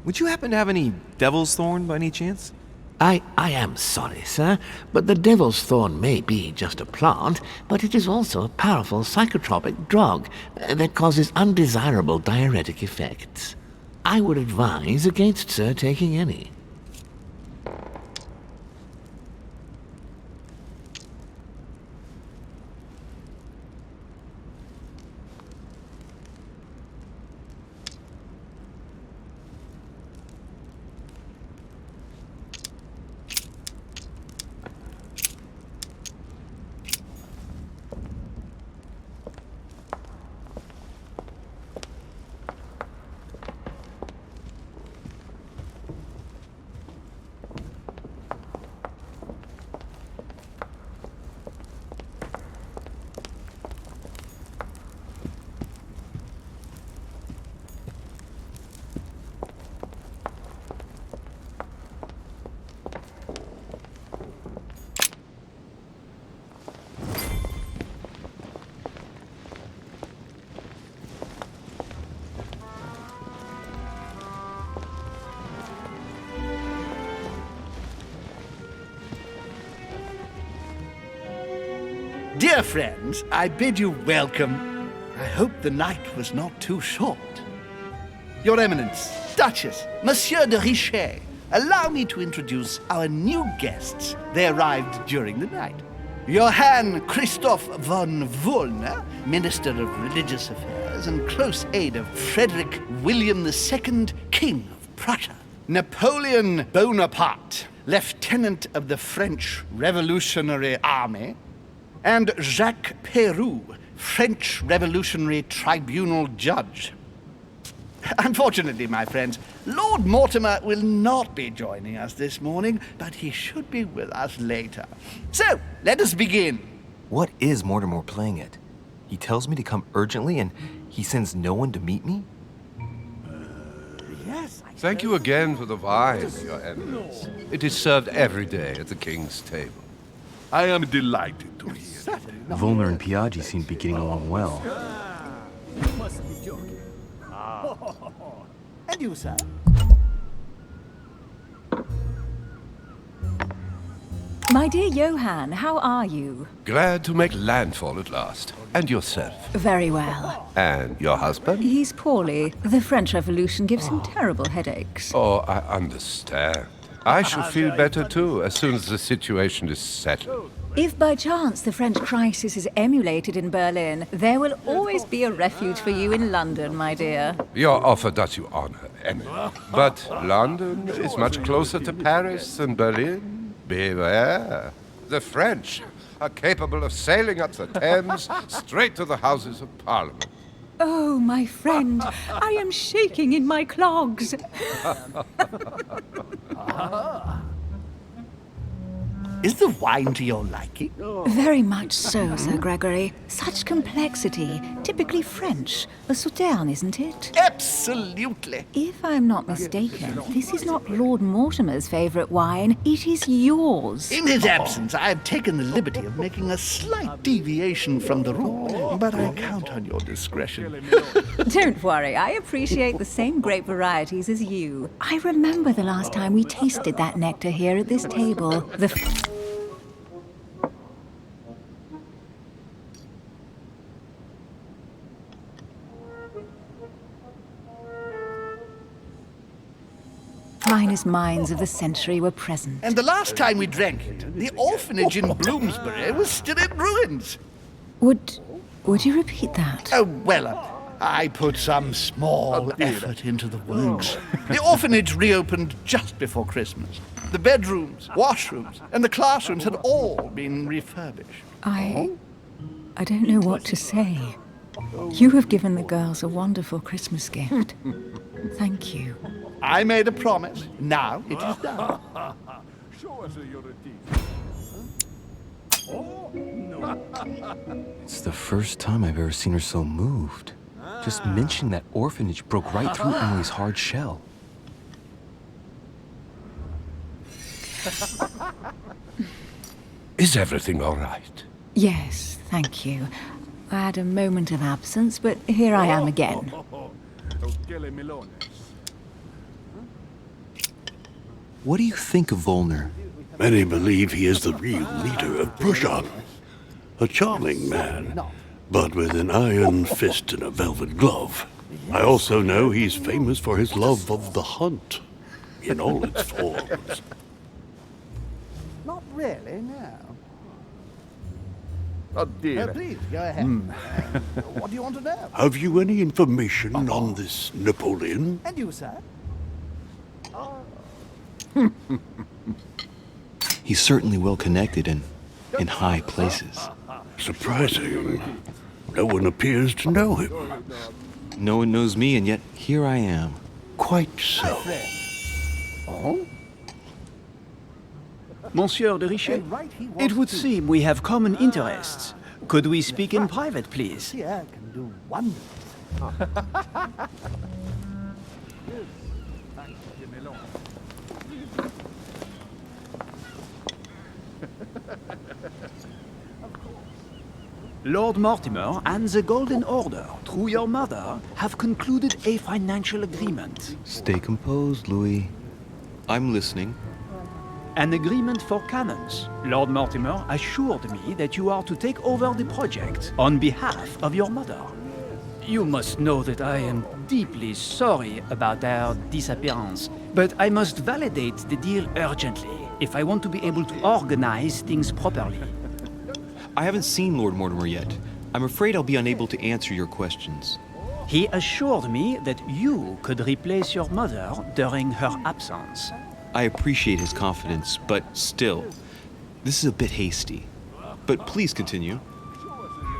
Would you happen to have any devil's thorn by any chance? I am sorry, sir, but the devil's thorn may be just a plant, but it is also a powerful psychotropic drug that causes undesirable diuretic effects. I would advise against sir taking any. Dear friends, I bid you welcome. I hope the night was not too short. Your Eminence, Duchess, Monsieur de Richet, allow me to introduce our new guests. They arrived during the night. Johann Christoph von Wollner, Minister of Religious Affairs and close aide of Frederick William II, King of Prussia. Napoleon Bonaparte, Lieutenant of the French Revolutionary Army. And Jacques Peroux, French Revolutionary Tribunal Judge. Unfortunately, my friends, Lord Mortimer will not be joining us this morning, but he should be with us later. So, let us begin. What is Mortimer playing at? He tells me to come urgently and he sends no one to meet me? Yes. Thank you again for the wine, Your Eminence. It is served every day at the king's table. I am delighted to hear that. Volner and Piaggi seem to be getting along well. You must be joking. And you, sir? My dear Johann, how are you? Glad to make landfall at last. And yourself? Very well. And your husband? He's poorly. The French Revolution gives him terrible headaches. Oh, I understand. I shall feel better too, as soon as the situation is settled. If by chance the French crisis is emulated in Berlin, there will always be a refuge for you in London, my dear. Your offer does you honor, Emily. But London is much closer to Paris than Berlin. Beware. The French are capable of sailing up the Thames straight to the Houses of Parliament. Oh, my friend, I am shaking in my clogs. Is the wine to your liking? Very much so, Sir Gregory. Such complexity. Typically French. A Sauterne, isn't it? Absolutely. If I'm not mistaken, this is not Lord Mortimer's favourite wine. It is yours. In his absence, I have taken the liberty of making a slight deviation from the rule, but I count on your discretion. Don't worry, I appreciate the same grape varieties as you. I remember the last time we tasted that nectar here at this table. Finest minds of the century were present. And the last time we drank it, the orphanage in Bloomsbury was still in ruins. Would you repeat that? Oh, well, I put some small effort into the works. The orphanage reopened just before Christmas. The bedrooms, washrooms, and the classrooms had all been refurbished. I don't know what to say. You have given the girls a wonderful Christmas gift. Thank you. I made a promise. Now it is done. Show us your It's the first time I've ever seen her so moved. Just mentioning that orphanage broke right through Emily's hard shell. Is everything all right? Yes, thank you. I had a moment of absence, but here I am again. What do you think of Volner? Many believe he is the real leader of Prussia. A charming man, but with an iron fist and a velvet glove. I also know he's famous for his love of the hunt, in all its forms. Not really, no. Oh, dear. Please, go ahead. What do you want to know? Have you any information on this Napoleon? And you, sir? He's certainly well connected and in high places. Surprising. No one appears to know him. No one knows me, and yet here I am. Quite so. Oh? Monsieur de Richet, it would seem we have common interests. Could we speak in private, please? Here can do wonders. Lord Mortimer and the Golden Order, through your mother, have concluded a financial agreement. Stay composed, Louis. I'm listening. an agreement for cannons. Lord Mortimer assured me that you are to take over the project on behalf of your mother. You must know that I am deeply sorry about their disappearance, but I must validate the deal urgently if I want to be able to organize things properly. I haven't seen Lord Mortimer yet. I'm afraid I'll be unable to answer your questions. He assured me that you could replace your mother during her absence. I appreciate his confidence, but still, this is a bit hasty. But please continue.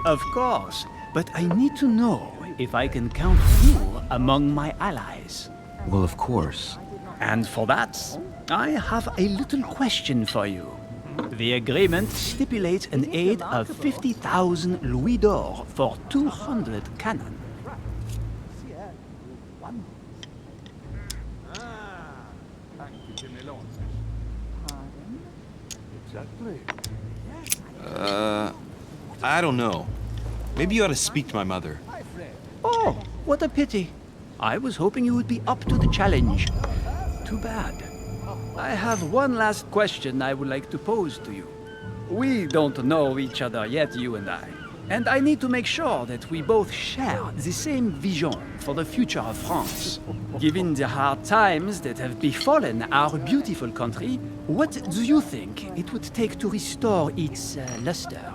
Of course, but I need to know if I can count you among my allies. Well, of course. And for that, I have a little question for you. The agreement stipulates an aid of 50,000 louis d'or for 200 cannon. I don't know. Maybe you ought to speak to my mother. Oh, what a pity. I was hoping you would be up to the challenge. Too bad. I have one last question I would like to pose to you. We don't know each other yet, you and I. And I need to make sure that we both share the same vision for the future of France. Given the hard times that have befallen our beautiful country, what do you think it would take to restore its luster?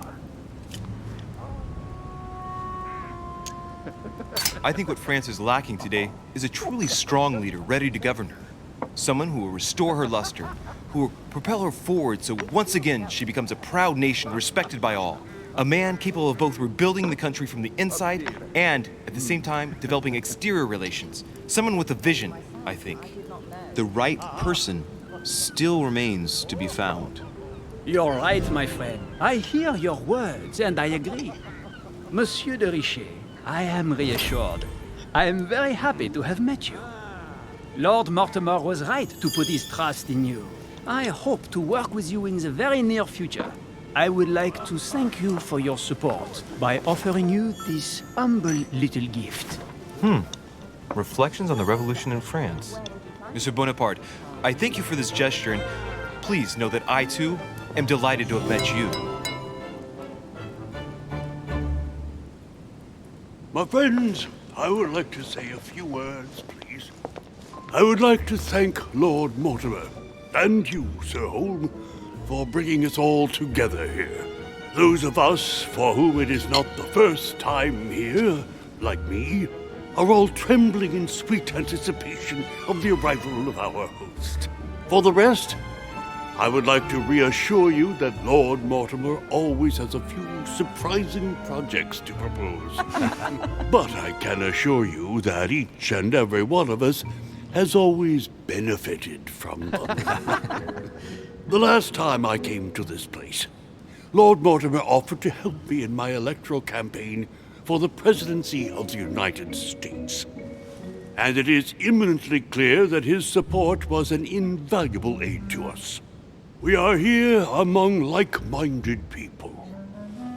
I think what France is lacking today is a truly strong leader ready to govern her. Someone who will restore her luster, who will propel her forward so once again she becomes a proud nation respected by all. A man capable of both rebuilding the country from the inside and, at the same time, developing exterior relations. Someone with a vision, I think. The right person still remains to be found. You're right, my friend. I hear your words and I agree. Monsieur de Richet, I am reassured. I am very happy to have met you. Lord Mortimer was right to put his trust in you. I hope to work with you in the very near future. I would like to thank you for your support by offering you this humble little gift. Reflections on the Revolution in France. Monsieur Bonaparte, I thank you for this gesture, and please know that I, too, am delighted to have met you. My friends, I would like to say a few words, please. I would like to thank Lord Mortimer, and you, Sir Holm, for bringing us all together here. Those of us for whom it is not the first time here, like me, are all trembling in sweet anticipation of the arrival of our host. For the rest, I would like to reassure you that Lord Mortimer always has a few surprising projects to propose. But I can assure you that each and every one of us has always benefited from them. The last time I came to this place, Lord Mortimer offered to help me in my electoral campaign for the presidency of the United States. And it is eminently clear that his support was an invaluable aid to us. We are here among like-minded people.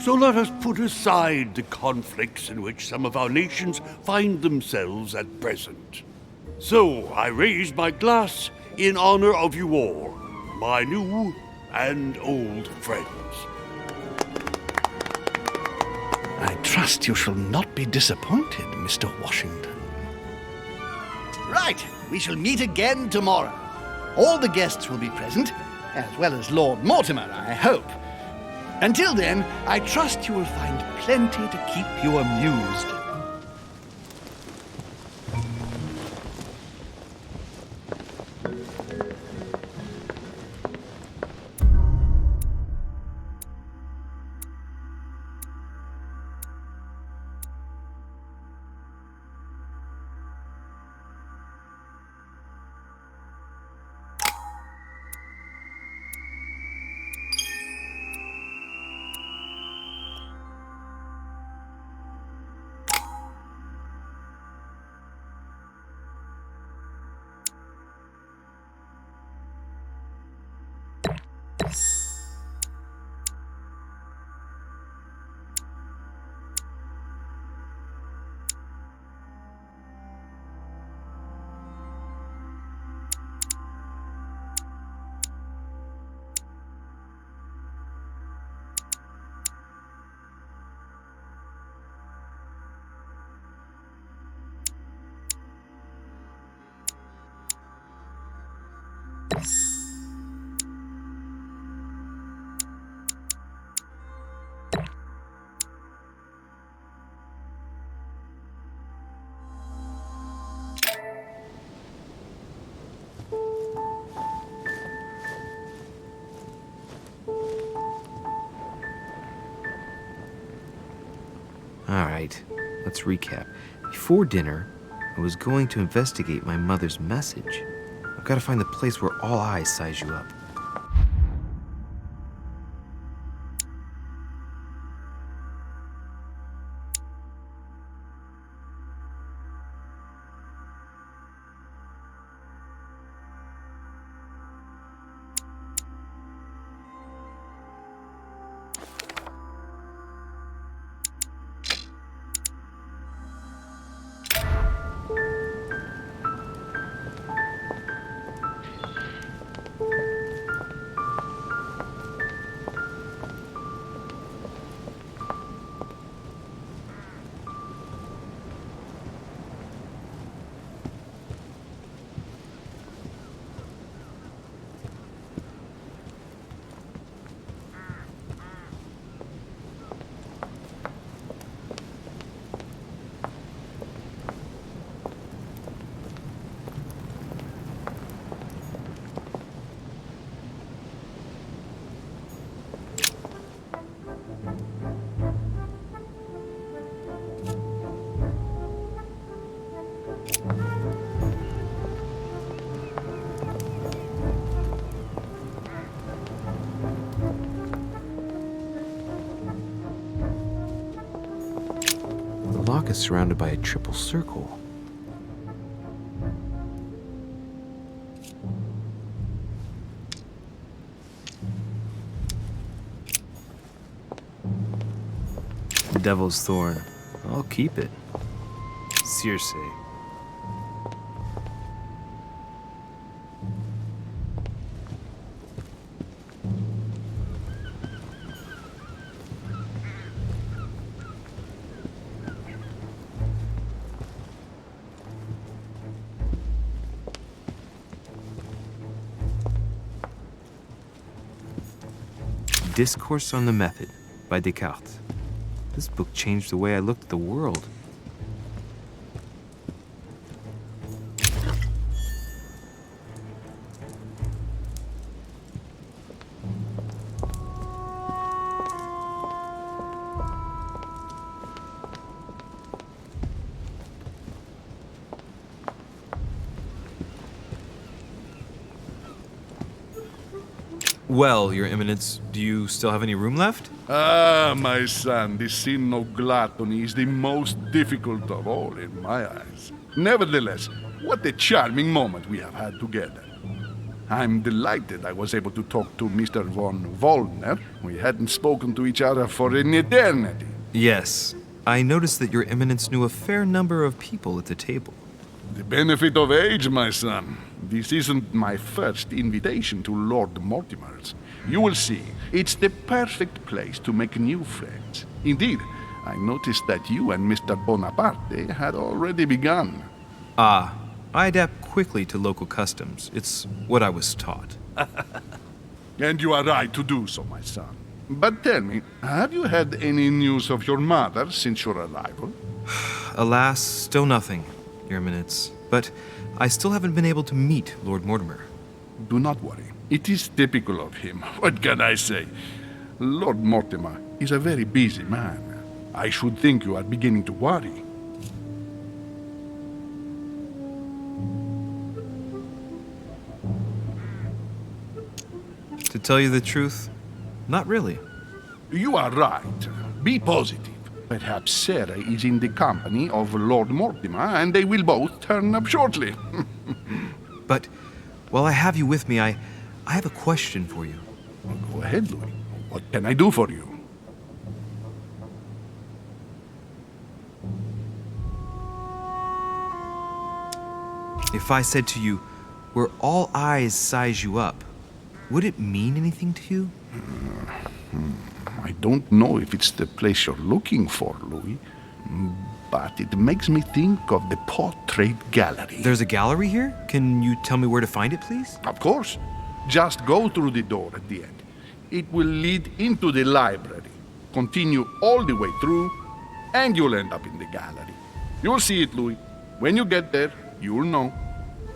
So let us put aside the conflicts in which some of our nations find themselves at present. So I raise my glass in honor of you all, my new and old friends. I trust you shall not be disappointed, Mr. Washington. Right, we shall meet again tomorrow. All the guests will be present, as well as Lord Mortimer, I hope. Until then, I trust you will find plenty to keep you amused. Alright, let's recap. Before dinner, I was going to investigate my mother's message. I've got to find the place where all eyes size you up. The lock is surrounded by a triple circle. Devil's Thorn. I'll keep it. Circe. Discourse on the Method by Descartes. This book changed the way I looked at the world. Well, Your Eminence, do you still have any room left? Ah, my son, the sin of gluttony is the most difficult of all in my eyes. Nevertheless, what a charming moment we have had together. I'm delighted I was able to talk to Mr. von Wollner. We hadn't spoken to each other for an eternity. Yes. I noticed that Your Eminence knew a fair number of people at the table. The benefit of age, my son. This isn't my first invitation to Lord Mortimer's. You will see, it's the perfect place to make new friends. Indeed, I noticed that you and Mr. Bonaparte had already begun. Ah, I adapt quickly to local customs. It's what I was taught. And you are right to do so, my son. But tell me, have you had any news of your mother since your arrival? Alas, still nothing, Your Eminence. But I still haven't been able to meet Lord Mortimer. Do not worry. It is typical of him. What can I say? Lord Mortimer is a very busy man. I should think you are beginning to worry. To tell you the truth, not really. You are right. Be positive. Perhaps Sarah is in the company of Lord Mortimer, and they will both turn up shortly. But while I have you with me, I have a question for you. Go ahead, Louis. What can I do for you? If I said to you, where all eyes size you up, would it mean anything to you? I don't know if it's the place you're looking for, Louis, but it makes me think of the portrait gallery. There's a gallery here? Can you tell me where to find it, please? Of course. Just go through the door at the end. It will lead into the library. Continue all the way through, and you'll end up in the gallery. You'll see it, Louis. When you get there, you'll know.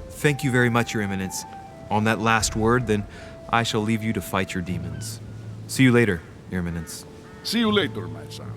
Thank you very much, Your Eminence. On that last word, then, I shall leave you to fight your demons. See you later, Your Eminence. See you later, my son.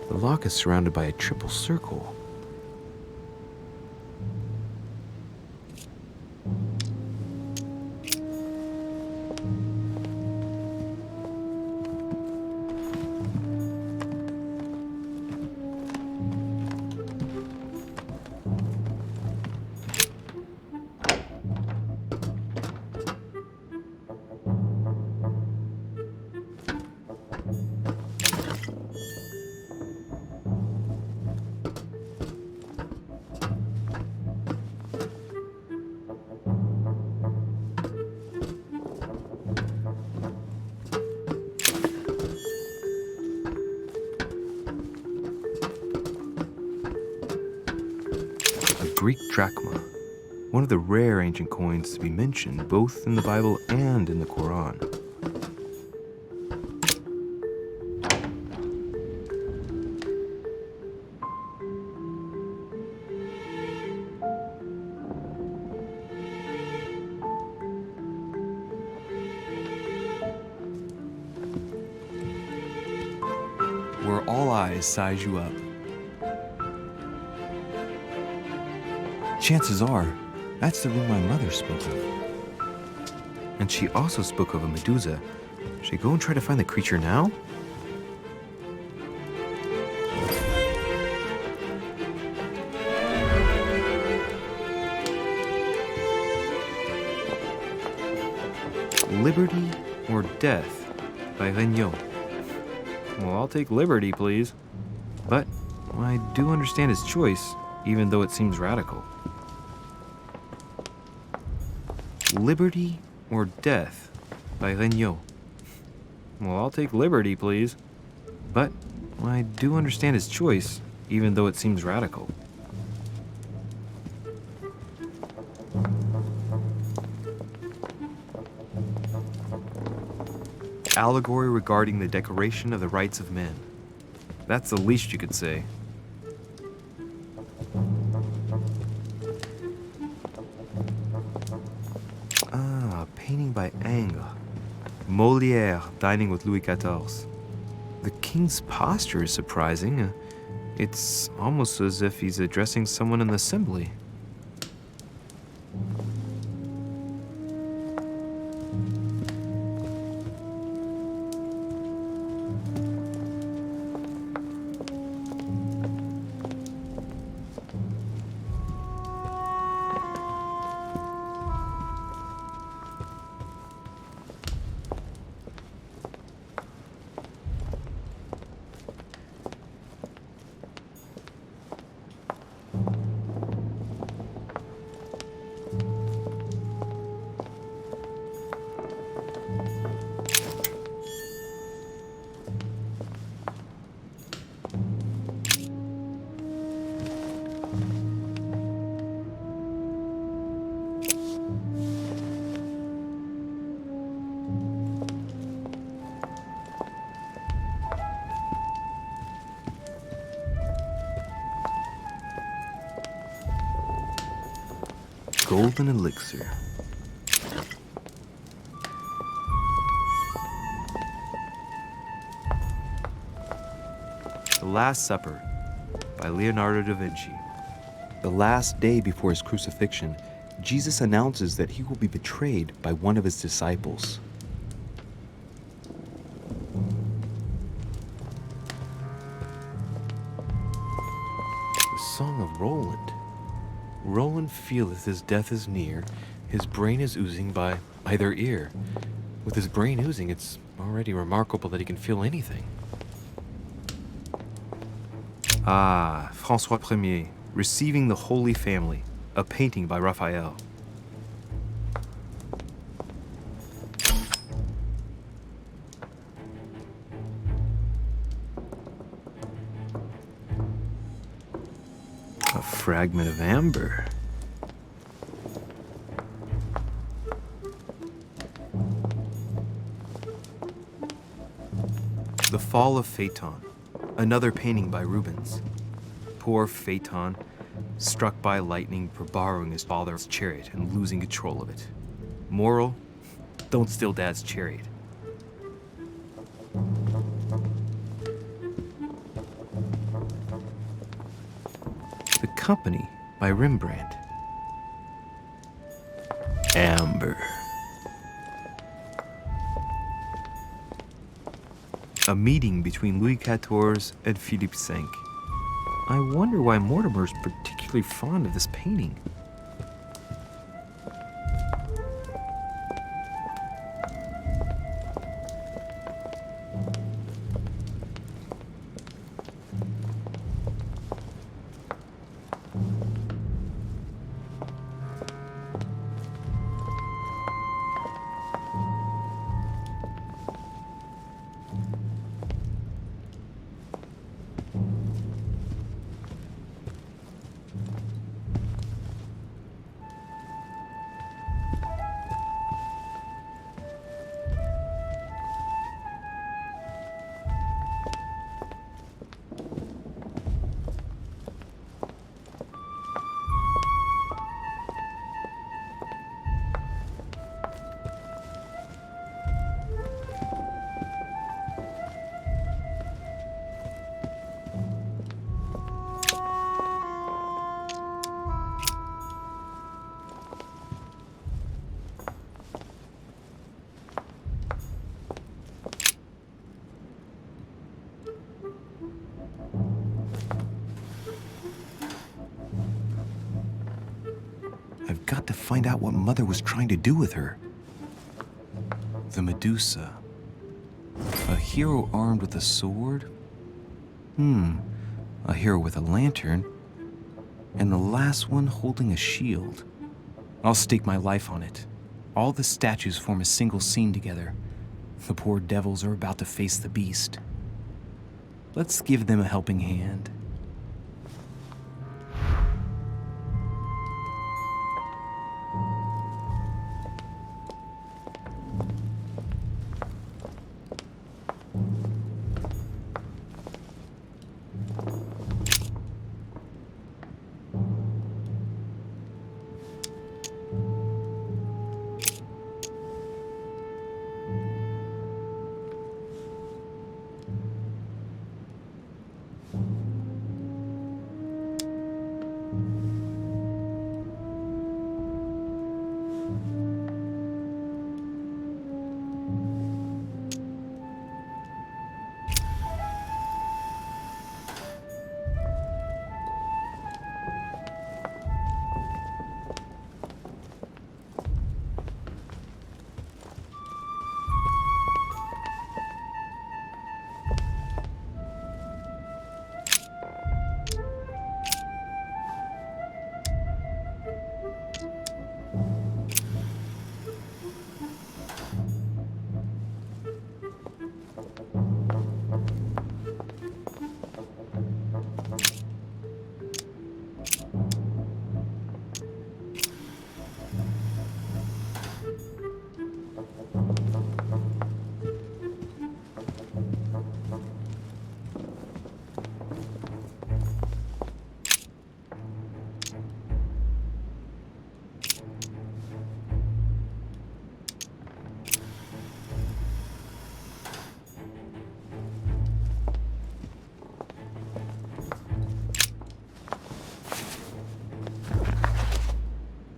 The lock is surrounded by a triple circle. Greek drachma, one of the rare ancient coins to be mentioned both in the Bible and in the Quran. Where all eyes size you up. Chances are, that's the room my mother spoke of. And she also spoke of a Medusa. Should I go and try to find the creature now? Liberty or Death by Regnault. Well, I'll take liberty, please. But I do understand his choice, even though it seems radical. Liberty or Death by Regnault. Well, I'll take liberty, please. But I do understand his choice, even though it seems radical. Allegory regarding the decoration of the rights of men. That's the least you could say. Painting by Ingres. Molière dining with Louis XIV. The king's posture is surprising. It's almost as if he's addressing someone in the assembly. Golden elixir. The Last Supper by Leonardo da Vinci. The last day before his crucifixion, Jesus announces that he will be betrayed by one of his disciples. The Song of Roland. Roland feeleth his death is near, his brain is oozing by either ear. With his brain oozing, it's already remarkable that he can feel anything. Ah, François Ier, Receiving the Holy Family, a painting by Raphael. A fragment of amber. The Fall of Phaeton, another painting by Rubens. Poor Phaeton, struck by lightning for borrowing his father's chariot and losing control of it. Moral, don't steal Dad's chariot. Company by Rembrandt. Amber. A meeting between Louis XIV and Philippe V. I wonder why Mortimer's particularly fond of this painting. I've got to find out what Mother was trying to do with her. The Medusa. A hero armed with a sword? A hero with a lantern. And the last one holding a shield. I'll stake my life on it. All the statues form a single scene together. The poor devils are about to face the beast. Let's give them a helping hand.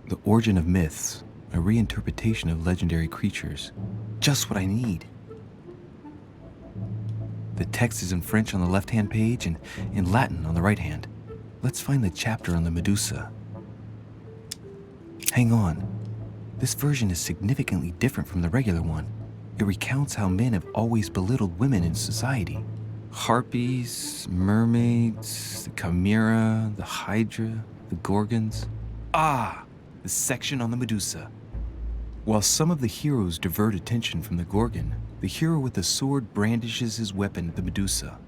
The Origin of Myths, a reinterpretation of legendary creatures. Just what I need. The text is in French on the left-hand page and in Latin on the right hand. Let's find the chapter on the Medusa. Hang on. This version is significantly different from the regular one. It recounts how men have always belittled women in society. Harpies, mermaids, the chimera, the hydra, the gorgons. Ah! The section on the Medusa. While some of the heroes divert attention from the Gorgon, the hero with the sword brandishes his weapon at the Medusa.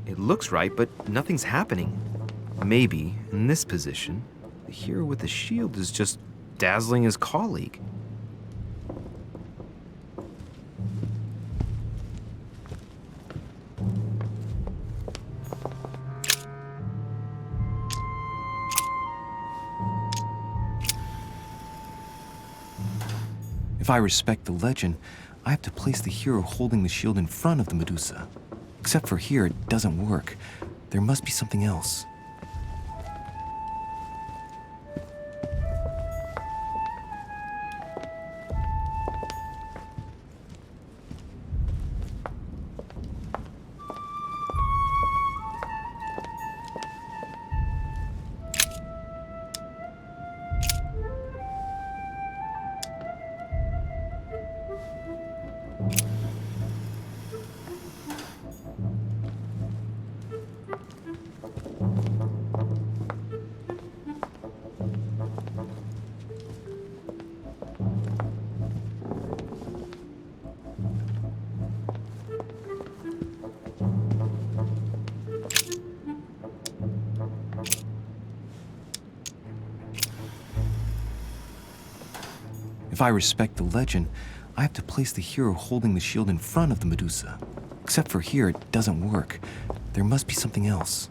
It looks right, but nothing's happening. Maybe, in this position, The hero with the shield is just dazzling his colleague. If I respect the legend, I have to place the hero holding the shield in front of the Medusa. Except for here, it doesn't work. There must be something else. If I respect the legend, I have to place the hero holding the shield in front of the Medusa. Except for here, it doesn't work. There must be something else.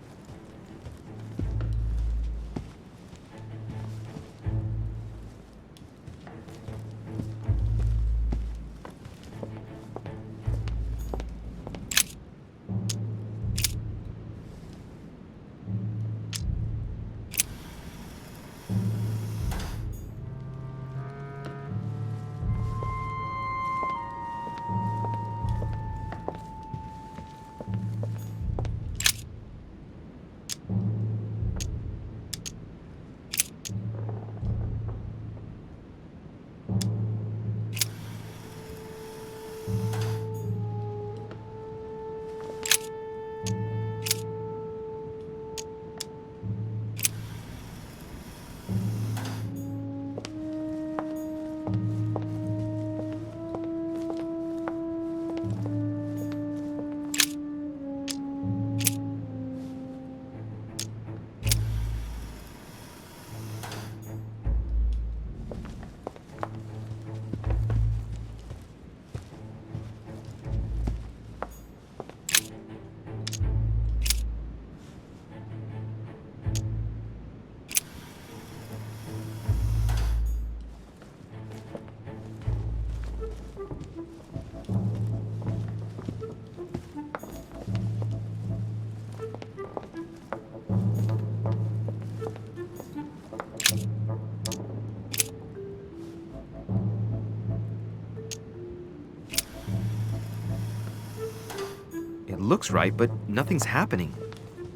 It looks right, but nothing's happening.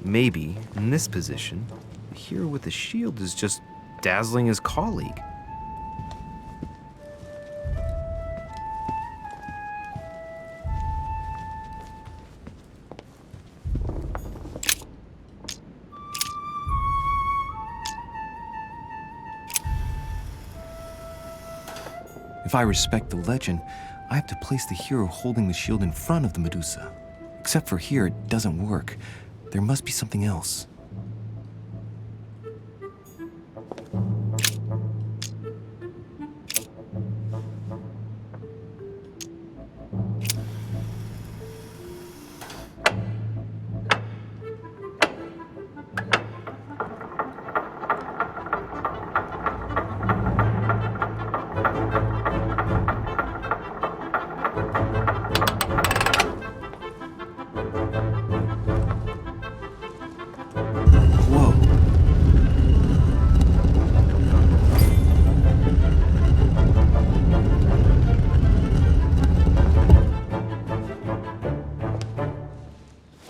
Maybe, in this position, the hero with the shield is just dazzling his colleague. If I respect the legend, I have to place the hero holding the shield in front of the Medusa. Except for here, it doesn't work. There must be something else.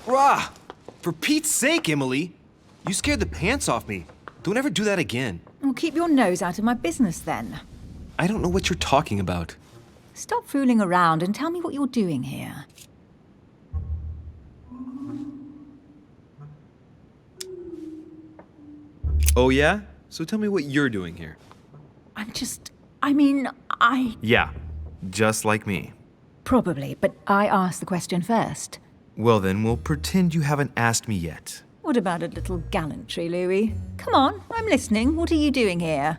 Rah! For Pete's sake, Emily! You scared the pants off me. Don't ever do that again. Well, keep your nose out of my business then. I don't know what you're talking about. Stop fooling around and tell me what you're doing here. Oh yeah? So tell me what you're doing here. Yeah, just like me. probably, but I asked the question first. Well then, we'll pretend you haven't asked me yet. What about a little gallantry, Louis? Come on, I'm listening. What are you doing here?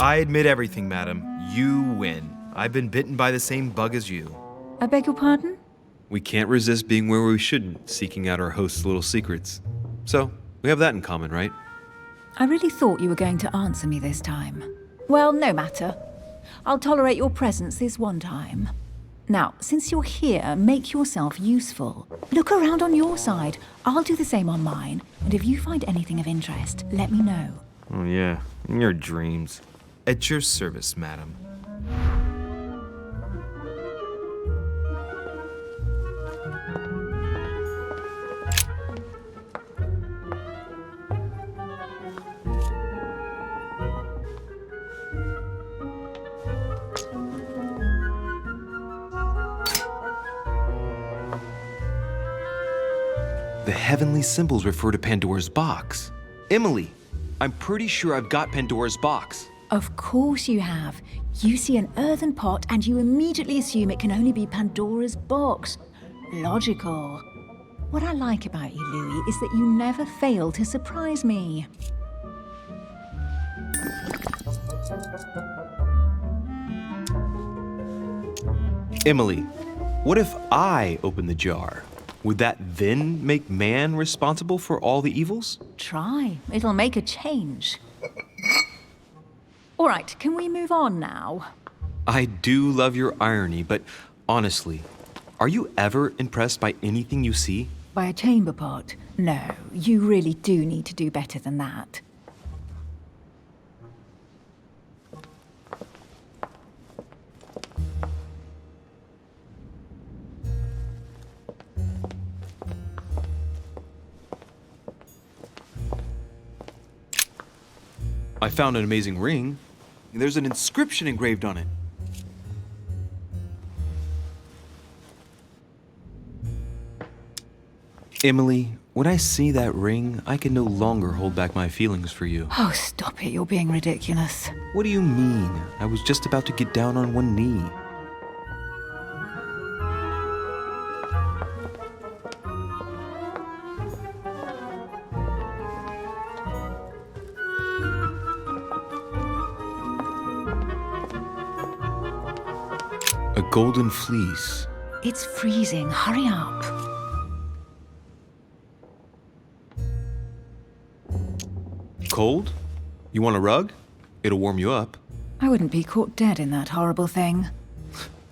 I admit everything, madam. You win. I've been bitten by the same bug as you. I beg your pardon? We can't resist being where we shouldn't, seeking out our host's little secrets. So, we have that in common, right? I really thought you were going to answer me this time. Well, no matter. I'll tolerate your presence this one time. Now, since you're here, make yourself useful. Look around on your side. I'll do the same on mine. And if you find anything of interest, let me know. Oh yeah, in your dreams. At your service, madam. The heavenly symbols refer to Pandora's box. Emily, I'm pretty sure I've got Pandora's box. Of course you have. You see an earthen pot and you immediately assume it can only be Pandora's box. Logical. What I like about you, Louis, is that you never fail to surprise me. Emily, what if I open the jar? Would that then make man responsible for all the evils? Try. It'll make a change. All right, can we move on now? I do love your irony, but honestly, are you ever impressed by anything you see? By a chamber pot? No, you really do need to do better than that. I found an amazing ring. There's an inscription engraved on it. Emily, when I see that ring, I can no longer hold back my feelings for you. Oh, stop it. You're being ridiculous. What do you mean? I was just about to get down on one knee. A golden fleece. It's freezing. Hurry up. Cold? You want a rug? It'll warm you up. I wouldn't be caught dead in that horrible thing.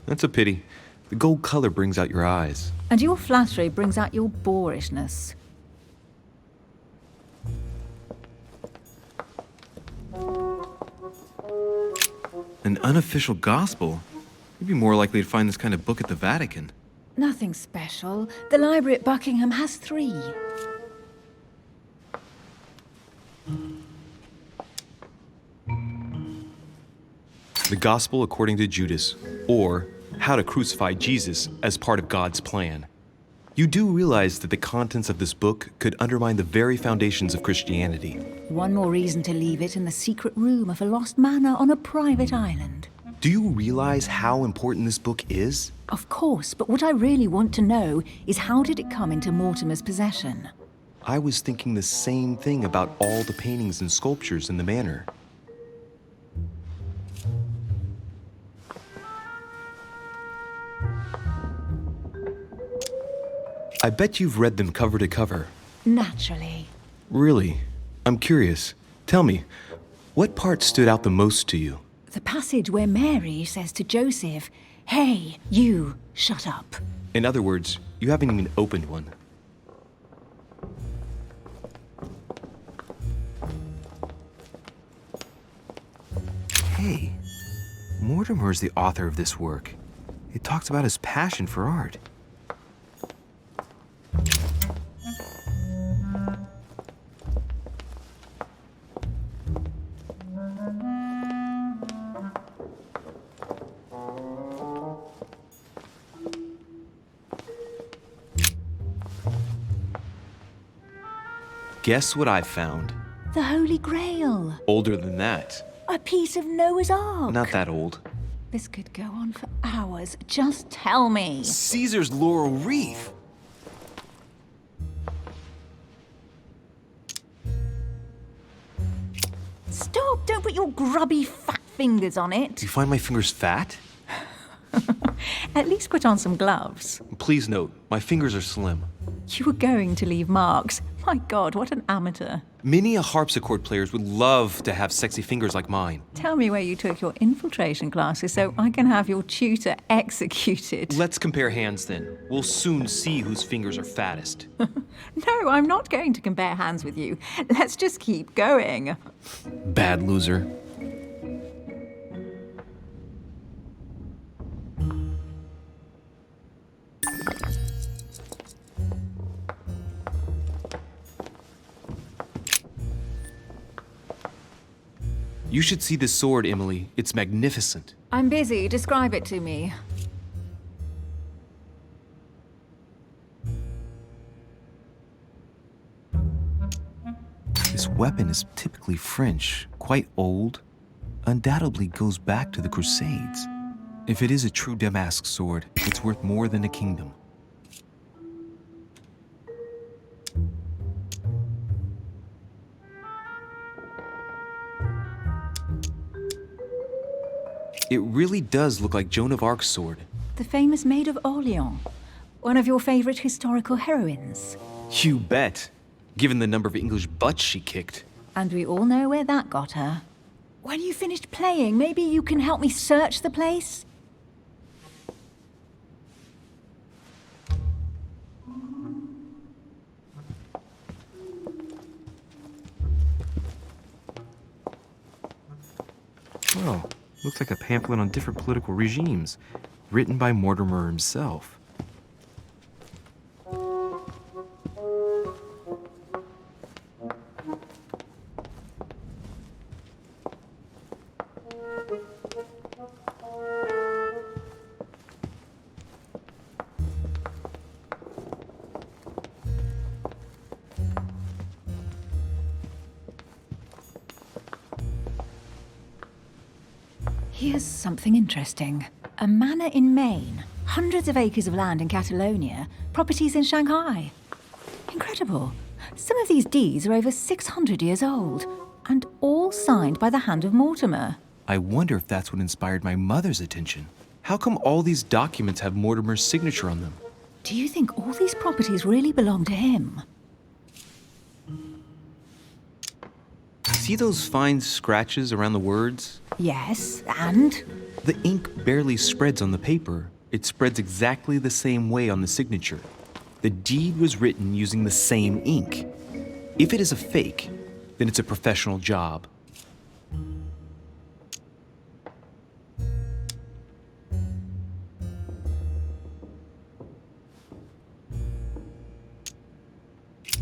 That's a pity. The gold color brings out your eyes. And your flattery brings out your boorishness. An unofficial gospel? You'd be more likely to find this kind of book at the Vatican. Nothing special. The library at Buckingham has 3. The Gospel according to Judas, or How to Crucify Jesus as part of God's plan. You do realize that the contents of this book could undermine the very foundations of Christianity. One more reason to leave it in the secret room of a lost manor on a private island. Do you realize how important this book is? Of course, but what I really want to know is how did it come into Mortimer's possession? I was thinking the same thing about all the paintings and sculptures in the manor. I bet you've read them cover to cover. Naturally. Really? I'm curious. Tell me, what part stood out the most to you? The passage where Mary says to Joseph, "Hey, you, shut up." In other words, you haven't even opened one. Hey, Mortimer's the author of this work. It talks about his passion for art. Guess what I found? The Holy Grail. Older than that. A piece of Noah's Ark. Not that old. This could go on for hours. Just tell me. Caesar's laurel wreath. Stop! Don't put your grubby fat fingers on it. Do you find my fingers fat? At least put on some gloves. Please note, my fingers are slim. You were going to leave marks. My God, what an amateur. Many a harpsichord players would love to have sexy fingers like mine. Tell me where you took your infiltration classes so I can have your tutor executed. Let's compare hands then. We'll soon see whose fingers are fattest. No, I'm not going to compare hands with you. Let's just keep going. Bad loser. You should see this sword, Emily. It's magnificent. I'm busy. Describe it to me. This weapon is typically French, quite old, undoubtedly goes back to the Crusades. If it is a true Damask sword, it's worth more than a kingdom. It really does look like Joan of Arc's sword. The famous Maid of Orleans. One of your favorite historical heroines. You bet. Given the number of English butts she kicked. And we all know where that got her. When you finished playing, maybe you can help me search the place? Oh, looks like a pamphlet on different political regimes, written by Mortimer himself. Here's something interesting. A manor in Maine, hundreds of acres of land in Catalonia, properties in Shanghai. Incredible. Some of these deeds are over 600 years old, and all signed by the hand of Mortimer. I wonder if that's what inspired my mother's attention. How come all these documents have Mortimer's signature on them? Do you think all these properties really belong to him? See those fine scratches around the words? Yes, and? The ink barely spreads on the paper. It spreads exactly the same way on the signature. The deed was written using the same ink. If it is a fake, then it's a professional job.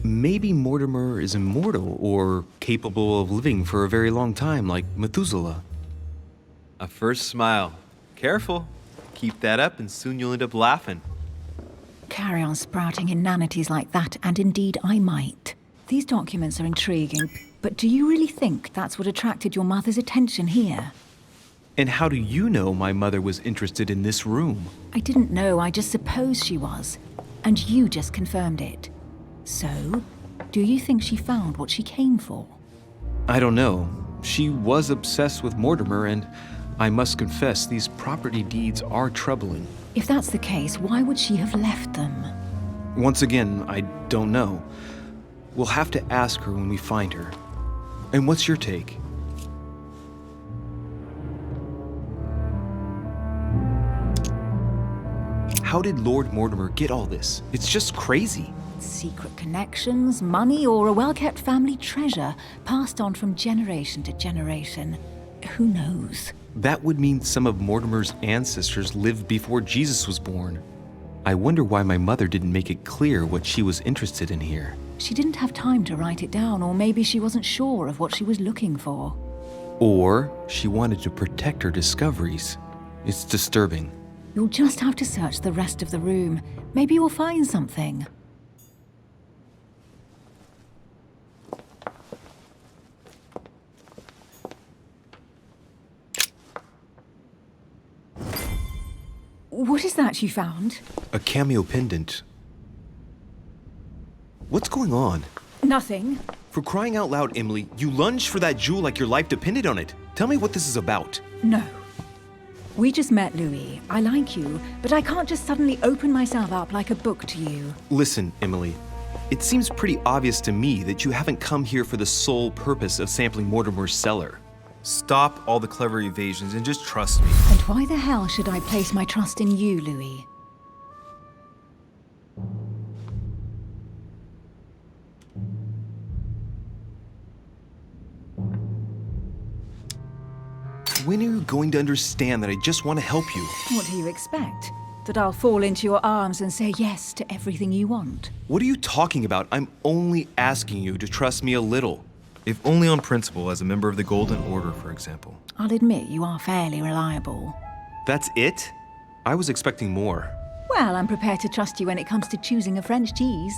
Maybe Mortimer is immortal or capable of living for a very long time, like Methuselah. A first smile. Careful. Keep that up and soon you'll end up laughing. Carry on sprouting inanities like that, and indeed I might. These documents are intriguing, but do you really think that's what attracted your mother's attention here? And how do you know my mother was interested in this room? I didn't know, I just supposed she was. And you just confirmed it. So, do you think she found what she came for? I don't know. She was obsessed with Mortimer, and I must confess these property deeds are troubling. If that's the case, why would she have left them? Once again, I don't know. We'll have to ask her when we find her. And what's your take? How did Lord Mortimer get all this? It's just crazy. Secret connections, money, or a well-kept family treasure passed on from generation to generation. Who knows? That would mean some of Mortimer's ancestors lived before Jesus was born. I wonder why my mother didn't make it clear what she was interested in here. She didn't have time to write it down, or maybe she wasn't sure of what she was looking for. Or she wanted to protect her discoveries. It's disturbing. You'll just have to search the rest of the room. Maybe you'll find something. What is that you found? A cameo pendant. What's going on? Nothing. For crying out loud, Emily, you lunged for that jewel like your life depended on it. Tell me what this is about. No. We just met, Louis. I like you, but I can't just suddenly open myself up like a book to you. Listen, Emily. It seems pretty obvious to me that you haven't come here for the sole purpose of sampling Mortimer's cellar. Stop all the clever evasions and just trust me. And why the hell should I place my trust in you, Louis? When are you going to understand that I just want to help you? What do you expect? That I'll fall into your arms and say yes to everything you want? What are you talking about? I'm only asking you to trust me a little. If only on principle, as a member of the Golden Order, for example. I'll admit you are fairly reliable. That's it? I was expecting more. Well, I'm prepared to trust you when it comes to choosing a French cheese.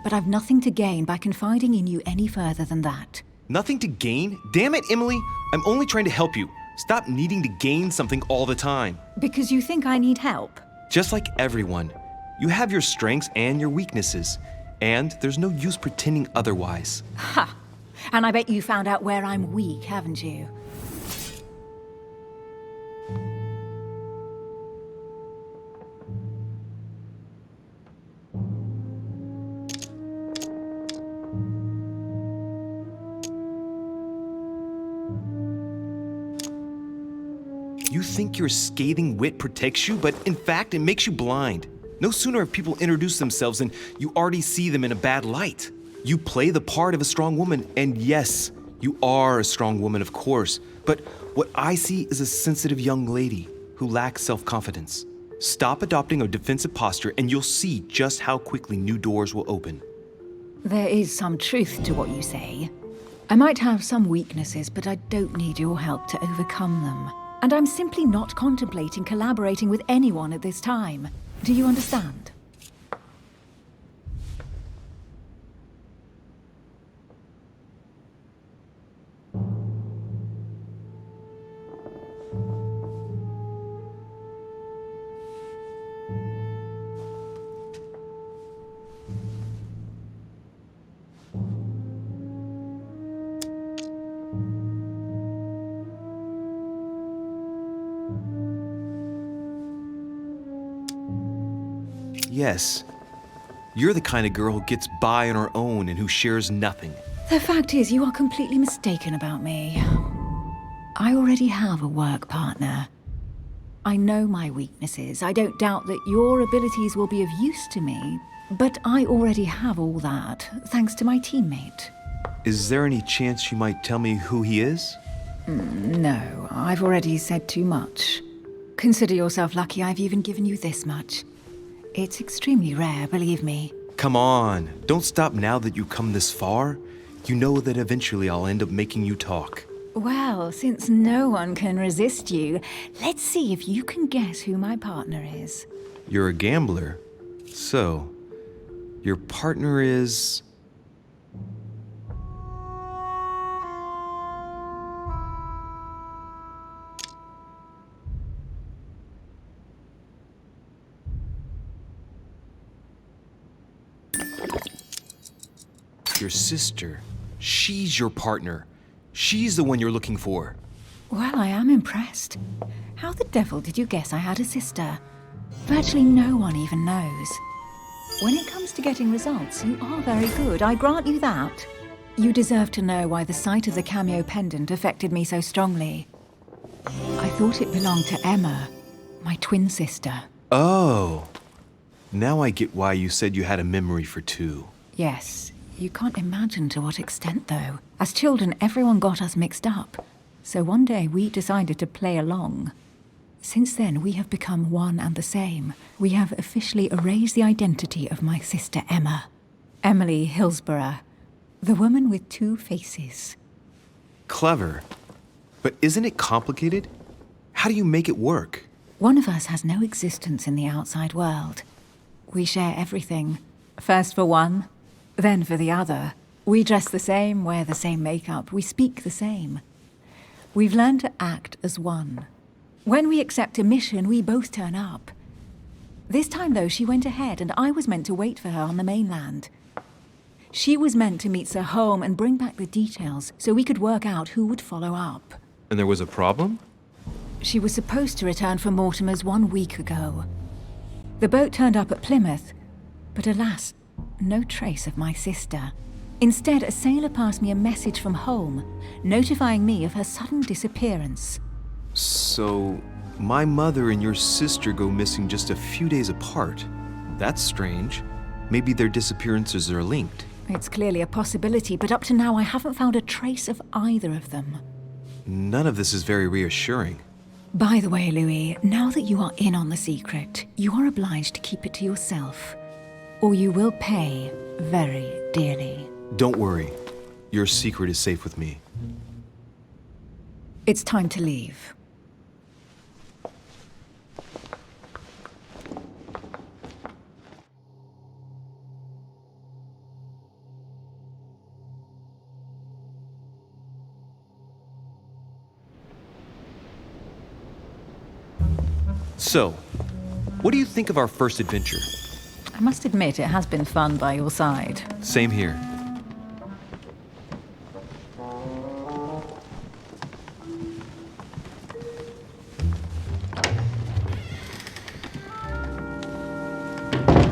But I've nothing to gain by confiding in you any further than that. Nothing to gain? Damn it, Emily! I'm only trying to help you. Stop needing to gain something all the time. Because you think I need help? Just like everyone. You have your strengths and your weaknesses. And there's no use pretending otherwise. Ha! And I bet you found out where I'm weak, haven't you? You think your scathing wit protects you, but in fact, it makes you blind. No sooner have people introduced themselves than you already see them in a bad light. You play the part of a strong woman, and yes, you are a strong woman, of course, but what I see is a sensitive young lady who lacks self-confidence. Stop adopting a defensive posture, and you'll see just how quickly new doors will open. There is some truth to what you say. I might have some weaknesses, but I don't need your help to overcome them. And I'm simply not contemplating collaborating with anyone at this time. Do you understand? Yes, you're the kind of girl who gets by on her own and who shares nothing. The fact is, you are completely mistaken about me. I already have a work partner. I know my weaknesses. I don't doubt that your abilities will be of use to me, but I already have all that, thanks to my teammate. Is there any chance you might tell me who he is? No, I've already said too much. Consider yourself lucky I've even given you this much. It's extremely rare, believe me. Come on, don't stop now that you've come this far. You know that eventually I'll end up making you talk. Well, since no one can resist you, let's see if you can guess who my partner is. You're a gambler. So, your partner is... Your sister. She's your partner. She's the one you're looking for. Well, I am impressed. How the devil did you guess I had a sister? Virtually no one even knows. When it comes to getting results, you are very good, I grant you that. You deserve to know why the sight of the cameo pendant affected me so strongly. I thought it belonged to Emma, my twin sister. Oh. Now I get why you said you had a memory for two. Yes. You can't imagine to what extent, though. As children, everyone got us mixed up. So one day we decided to play along. Since then, we have become one and the same. We have officially erased the identity of my sister Emma. Emily Hillsborough. The woman with two faces. Clever. But isn't it complicated? How do you make it work? One of us has no existence in the outside world. We share everything. First for one, then for the other. We dress the same, wear the same makeup, we speak the same. We've learned to act as one. When we accept a mission, we both turn up. This time, though, she went ahead, and I was meant to wait for her on the mainland. She was meant to meet Sir Home and bring back the details so we could work out who would follow up. And there was a problem? She was supposed to return from Mortimer's 1 week ago. The boat turned up at Plymouth, but alas, no trace of my sister. Instead, a sailor passed me a message from home, notifying me of her sudden disappearance. So, my mother and your sister go missing just a few days apart. That's strange. Maybe their disappearances are linked. It's clearly a possibility, but up to now I haven't found a trace of either of them. None of this is very reassuring. By the way, Louis, now that you are in on the secret, you are obliged to keep it to yourself, or you will pay very dearly. Don't worry. Your secret is safe with me. It's time to leave. So, what do you think of our first adventure? I must admit it has been fun by your side. Same here.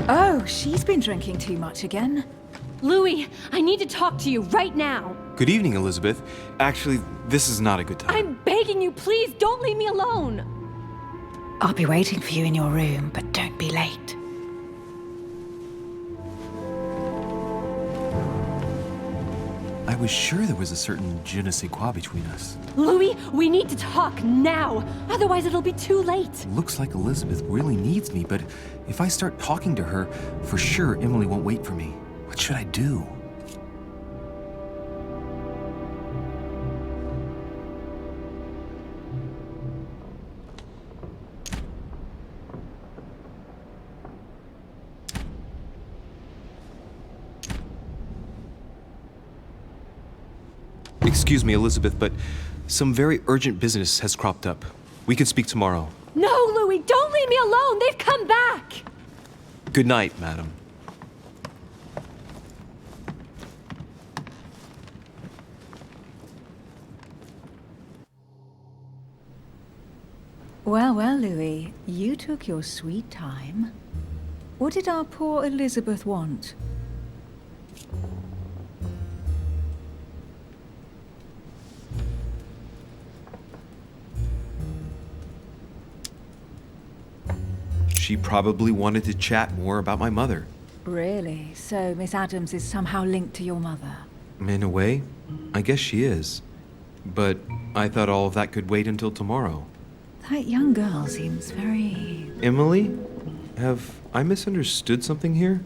Oh, she's been drinking too much again. Louis, I need to talk to you right now. Good evening, Elizabeth. Actually, this is not a good time. I'm begging you, please don't leave me alone. I'll be waiting for you in your room, but don't be late. I was sure there was a certain je ne sais quoi between us. Louis, we need to talk now. Otherwise, it'll be too late. Looks like Elizabeth really needs me, but if I start talking to her, for sure Emily won't wait for me. What should I do? Excuse me, Elizabeth, but some very urgent business has cropped up. We can speak tomorrow. No, Louis, don't leave me alone. They've come back. Good night, madam. Well, well, Louis, you took your sweet time. What did our poor Elizabeth want? She probably wanted to chat more about my mother. Really? So Miss Adams is somehow linked to your mother? In a way, I guess she is. But I thought all of that could wait until tomorrow. That young girl seems very... Emily? Have I misunderstood something here?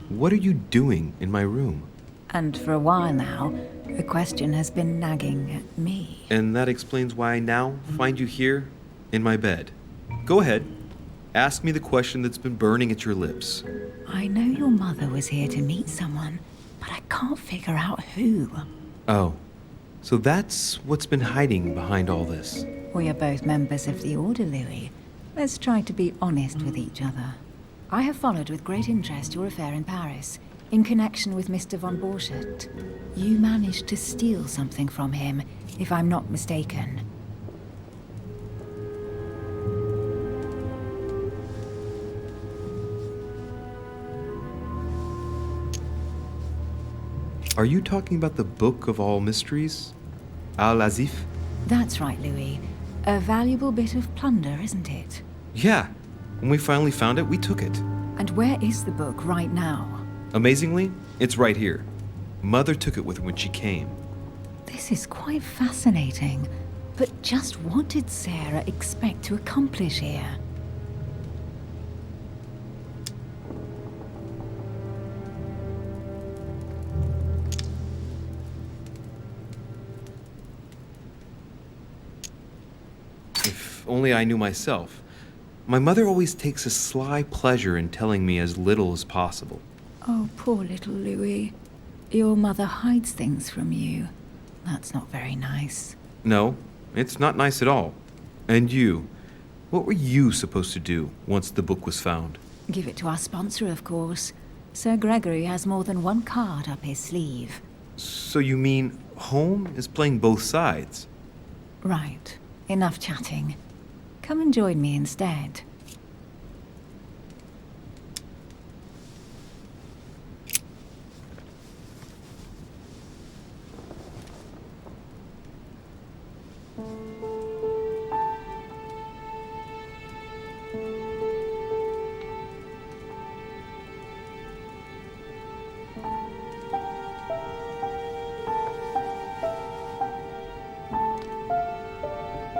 What are you doing in my room? And for a while now, the question has been nagging at me. And that explains why I now find you here, in my bed. Go ahead. Ask me the question that's been burning at your lips. I know your mother was here to meet someone, but I can't figure out who. Oh, so that's what's been hiding behind all this. We are both members of the Order, Louis. Let's try to be honest with each other. I have followed with great interest your affair in Paris, in connection with Mr. von Borchardt. You managed to steal something from him, if I'm not mistaken. Are you talking about the Book of All Mysteries? Al-Azif? That's right, Louis. A valuable bit of plunder, isn't it? Yeah. When we finally found it, we took it. And where is the book right now? Amazingly, it's right here. Mother took it with her when she came. This is quite fascinating. But just what did Sarah expect to accomplish here? If only I knew myself. My mother always takes a sly pleasure in telling me as little as possible. Oh, poor little Louis. Your mother hides things from you. That's not very nice. No, it's not nice at all. And you, what were you supposed to do once the book was found? Give it to our sponsor, of course. Sir Gregory has more than one card up his sleeve. So you mean home is playing both sides? Right. Enough chatting. Come and join me instead.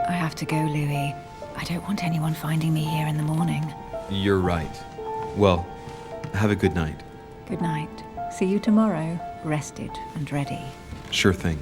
I have to go, Louis. I don't want anyone finding me here in the morning. You're right. Well, have a good night. Good night. See you tomorrow, rested and ready. Sure thing.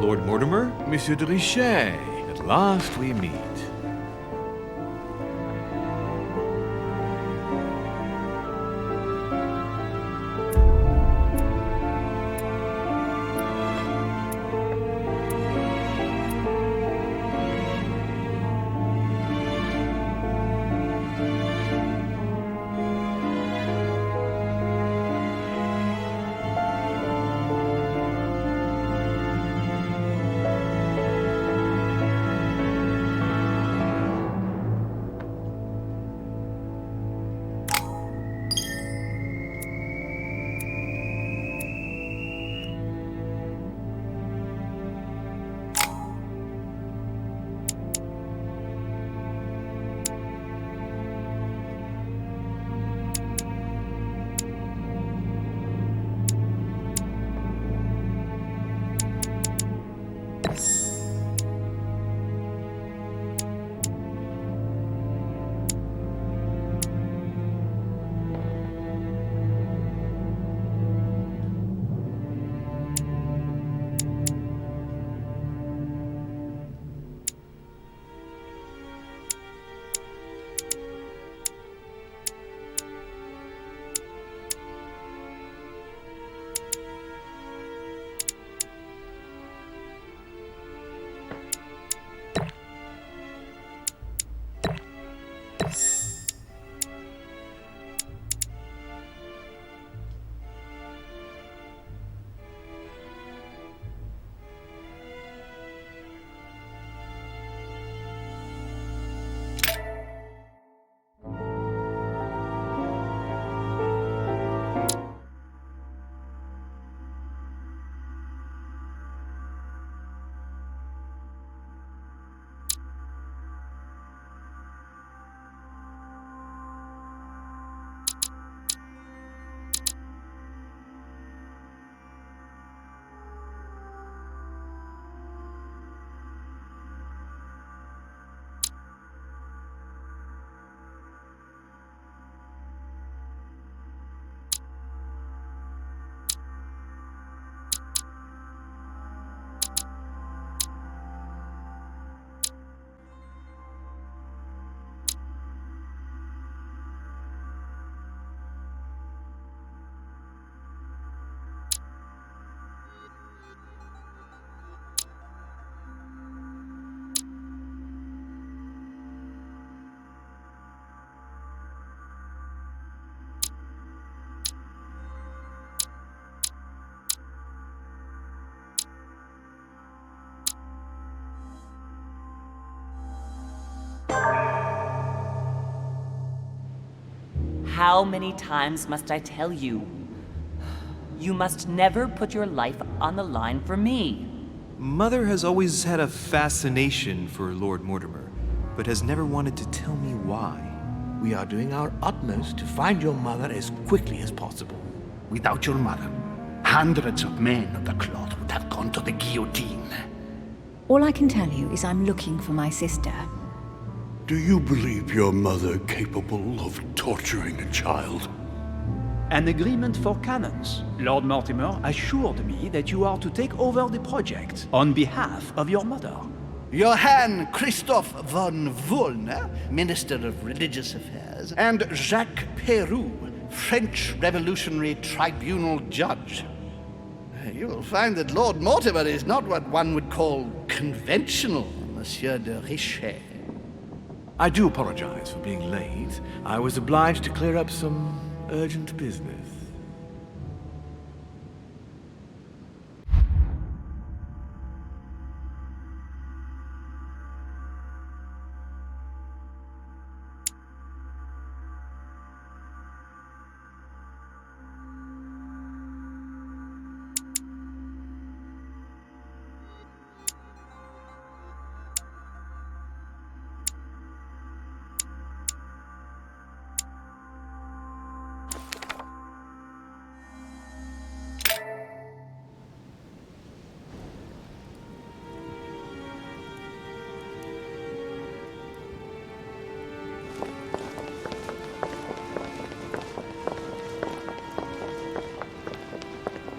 Lord Mortimer? Monsieur de Richet, at last we meet. How many times must I tell you? You must never put your life on the line for me. Mother has always had a fascination for Lord Mortimer, but has never wanted to tell me why. We are doing our utmost to find your mother as quickly as possible. Without your mother, Hundreds of men of the cloth would have gone to the guillotine. All I can tell you is I'm looking for my sister. Do you believe your mother capable of torturing a child? An agreement for cannons. Lord Mortimer assured me that you are to take over the project on behalf of your mother. Johann Christoph von Wollner, Minister of Religious Affairs, and Jacques Peroux, French Revolutionary Tribunal Judge. You will find that Lord Mortimer is not what one would call conventional, Monsieur de Richet. I do apologize for being late. I was obliged to clear up some urgent business.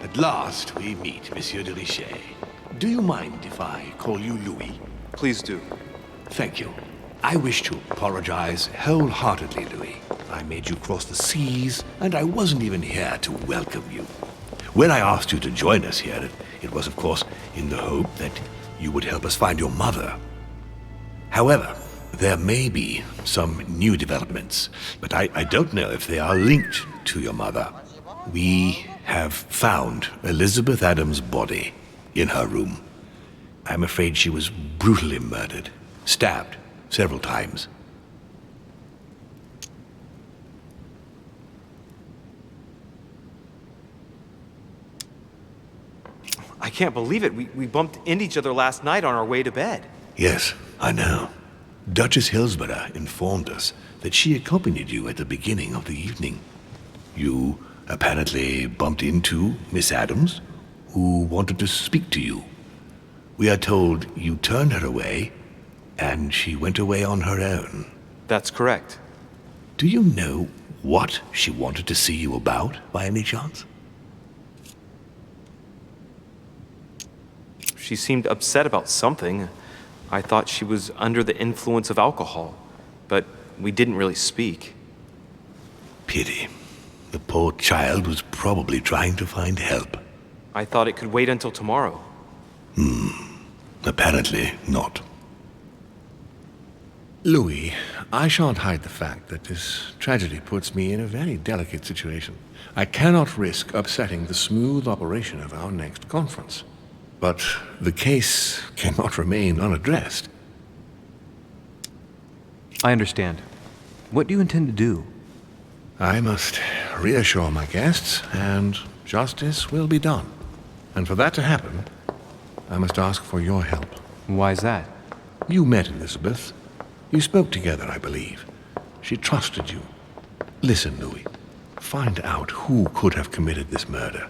At last we meet, Monsieur de Richet. Do you mind if I call you Louis? Please do. Thank you. I wish to apologize wholeheartedly, Louis. I made you cross the seas, and I wasn't even here to welcome you. When I asked you to join us here, it was, of course, in the hope that you would help us find your mother. However, there may be some new developments, but I don't know if they are linked to your mother. We have found Elizabeth Adams' body in her room. I'm afraid she was brutally murdered, stabbed several times. I can't believe it. We bumped into each other last night on our way to bed. Yes, I know. Duchess Hillsborough informed us that she accompanied you at the beginning of the evening. You apparently bumped into Miss Adams, who wanted to speak to you. We are told you turned her away, and she went away on her own. That's correct. Do you know what she wanted to see you about, by any chance? She seemed upset about something. I thought she was under the influence of alcohol, but we didn't really speak. Pity. The poor child was probably trying to find help. I thought it could wait until tomorrow. Apparently not. Louis, I shan't hide the fact that this tragedy puts me in a very delicate situation. I cannot risk upsetting the smooth operation of our next conference. But the case cannot remain unaddressed. I understand. What do you intend to do? I must reassure my guests, and justice will be done. And for that to happen, I must ask for your help. Why is that? You met Elizabeth. You spoke together, I believe. She trusted you. Listen, Louis. Find out who could have committed this murder.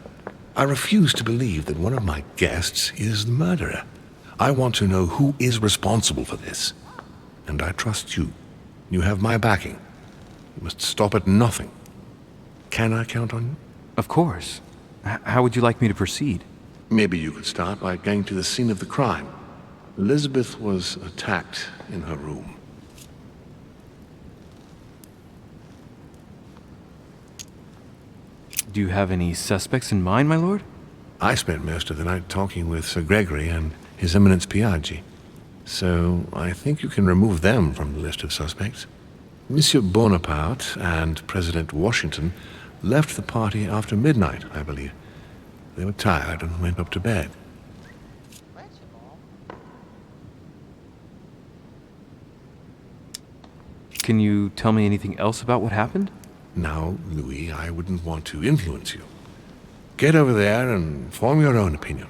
I refuse to believe that one of my guests is the murderer. I want to know who is responsible for this. And I trust you. You have my backing. You must stop at nothing. Can I count on you? Of course. How would you like me to proceed? Maybe you could start by going to the scene of the crime. Elizabeth was attacked in her room. Do you have any suspects in mind, my lord? I spent most of the night talking with Sir Gregory and His Eminence Piaggi, so I think you can remove them from the list of suspects. Monsieur Bonaparte and President Washington left the party after midnight, I believe. They were tired and went up to bed. Can you tell me anything else about what happened? Now, Louis, I wouldn't want to influence you. Get over there and form your own opinion.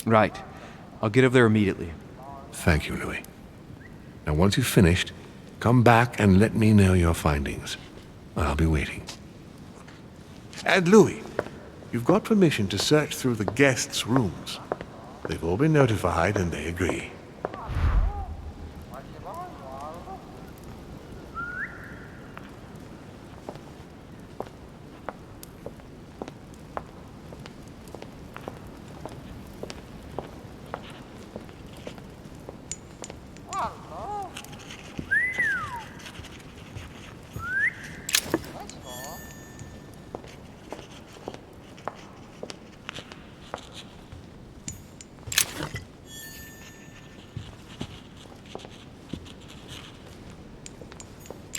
Right. I'll get over there immediately. Thank you, Louis. Now, once you've finished, come back and let me know your findings. I'll be waiting. And Louis, you've got permission to search through the guests' rooms. They've all been notified and they agree.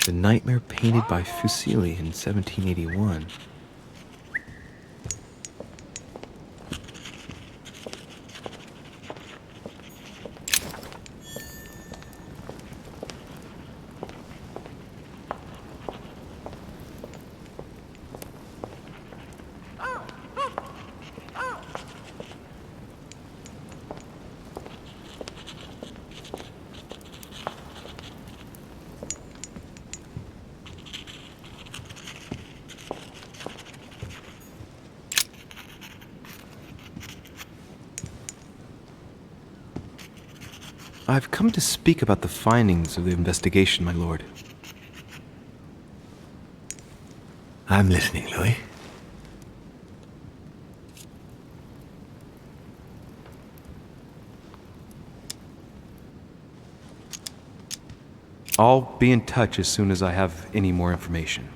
The nightmare painted by Fuseli in 1781. I've come to speak about the findings of the investigation, my lord. I'm listening, Louis. I'll be in touch as soon as I have any more information.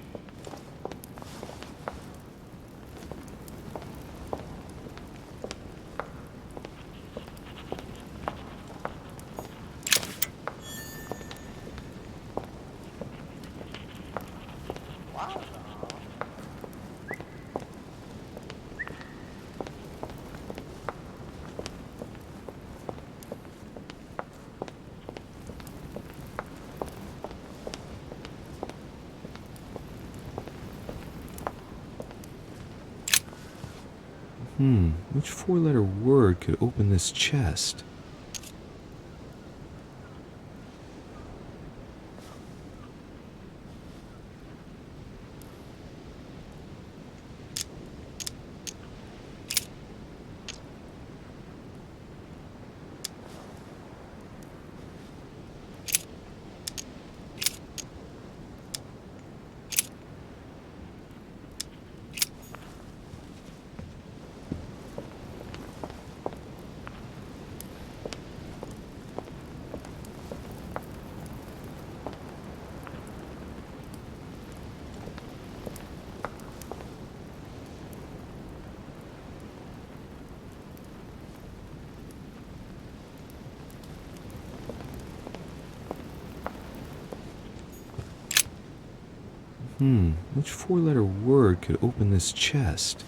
Which four-letter word could open this chest? Which four-letter word could open this chest?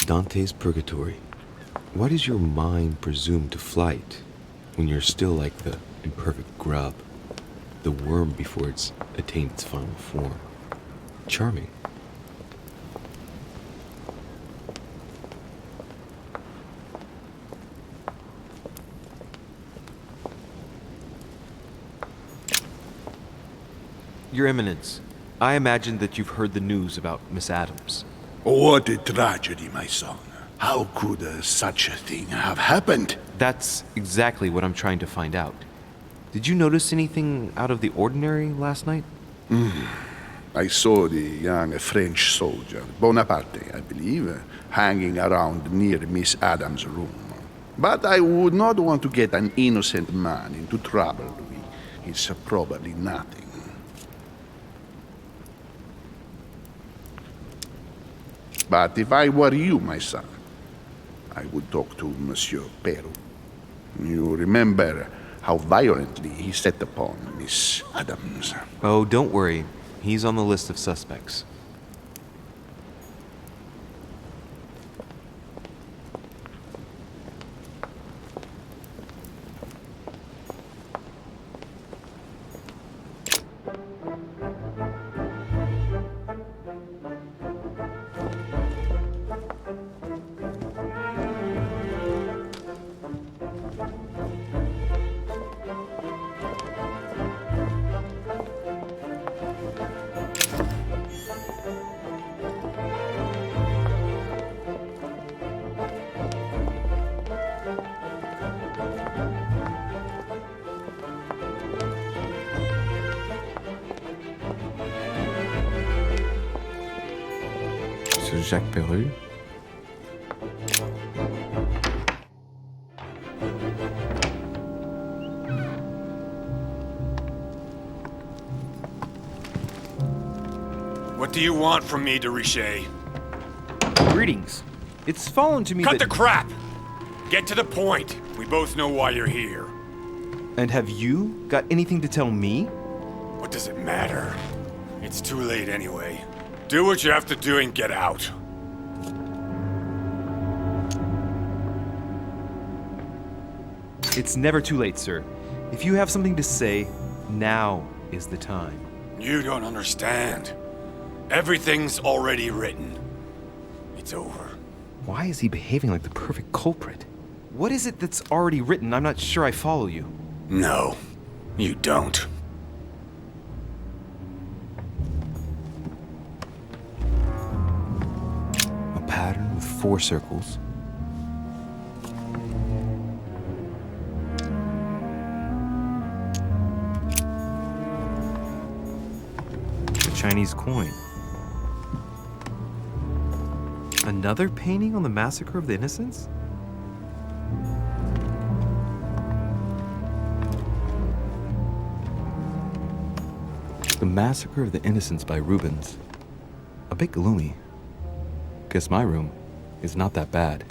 Dante's Purgatory. Why does your mind presume to flight when you're still like the imperfect grub, the worm before it's attained its final form? Charming. Your Eminence, I imagine that you've heard the news about Miss Adams. What a tragedy, my son. How could such a thing have happened? That's exactly what I'm trying to find out. Did you notice anything out of the ordinary last night? I saw the young French soldier, Bonaparte, I believe, hanging around near Miss Adams' room. But I would not want to get an innocent man into trouble, Louis. It's probably nothing. But if I were you, my son, I would talk to Monsieur Peru. You remember how violently he set upon Miss Adams. Oh, don't worry. He's on the list of suspects. Sir Jacques Peru? What do you want from me, de Richet? Greetings. It's fallen to me Cut that... the crap! Get to the point. We both know why you're here. And have you got anything to tell me? What does it matter? It's too late anyway. Do what you have to do and get out. It's never too late, sir. If you have something to say, now is the time. You don't understand. Everything's already written. It's over. Why is he behaving like the perfect culprit? What is it that's already written? I'm not sure I follow you. No, you don't. A pattern with 4 circles. A Chinese coin. Another painting on the Massacre of the Innocents? The Massacre of the Innocents by Rubens. A bit gloomy. Guess my room is not that bad.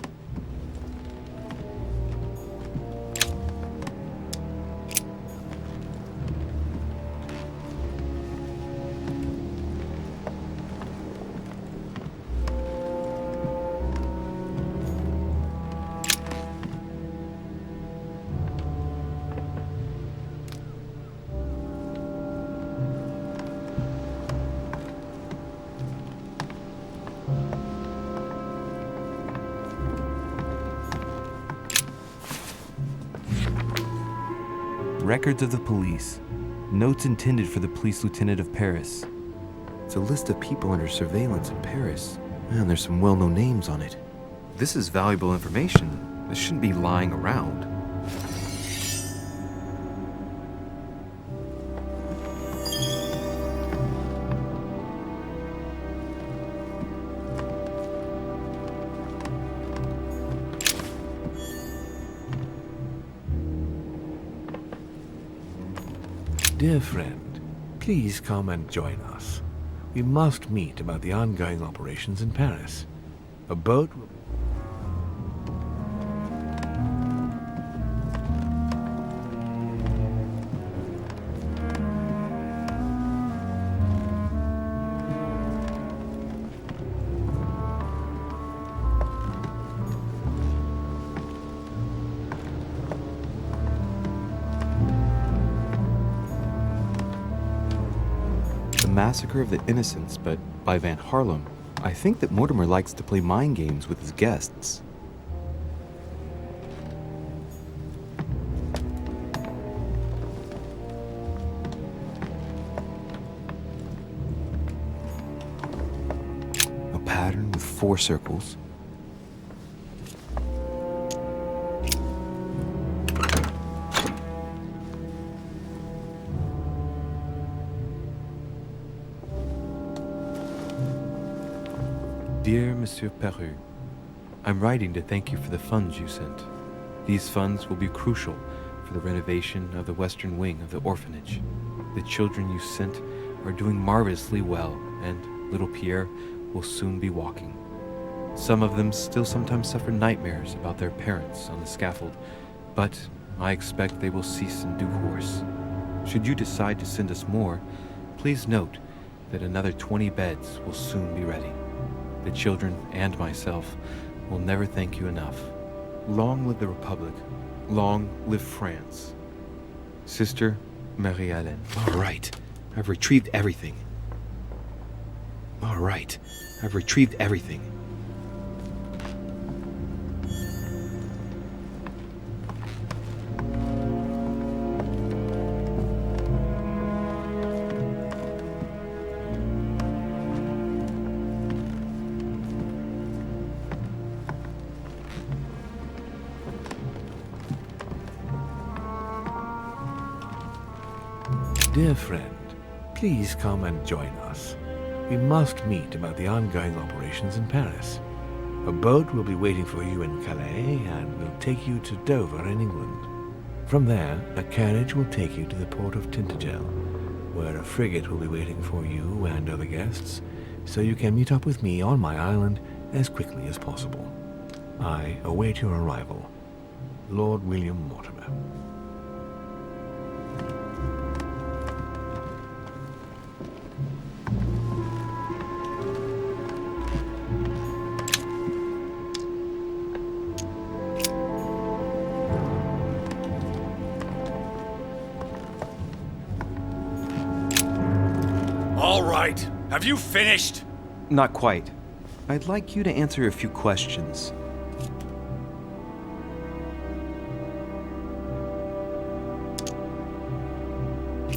Records of the police. Notes intended for the police lieutenant of Paris. It's a list of people under surveillance in Paris. And there's some well-known names on it. This is valuable information. This shouldn't be lying around. Dear friend, please come and join us. We must meet about the ongoing operations in Paris. A boat will... Massacre of the Innocents, but by Van Harlem. I think that Mortimer likes to play mind games with his guests. A pattern with 4 circles. Dear Monsieur Peru, I'm writing to thank you for the funds you sent. These funds will be crucial for the renovation of the western wing of the orphanage. The children you sent are doing marvelously well, and little Pierre will soon be walking. Some of them still sometimes suffer nightmares about their parents on the scaffold, but I expect they will cease in due course. Should you decide to send us more, please note that another 20 beds will soon be ready. The children and myself will never thank you enough. Long live the Republic. Long live France. Sister Marie-Hélène. All right. I've retrieved everything. All right. I've retrieved everything. Dear friend, please come and join us. We must meet about the ongoing operations in Paris. A boat will be waiting for you in Calais and will take you to Dover in England. From there, a carriage will take you to the port of Tintagel, where a frigate will be waiting for you and other guests, so you can meet up with me on my island as quickly as possible. I await your arrival. Lord William Mortimer. All right. Have you finished? Not quite. I'd like you to answer a few questions.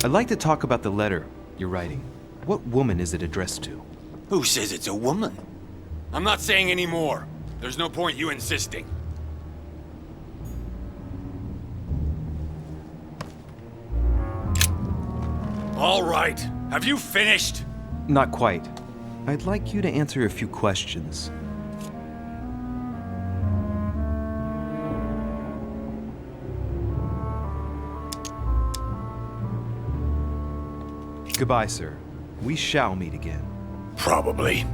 I'd like to talk about the letter you're writing. What woman is it addressed to? Who says it's a woman? I'm not saying any more. There's no point you insisting. All right. Have you finished? Not quite. I'd like you to answer a few questions. Goodbye, sir. We shall meet again. Probably.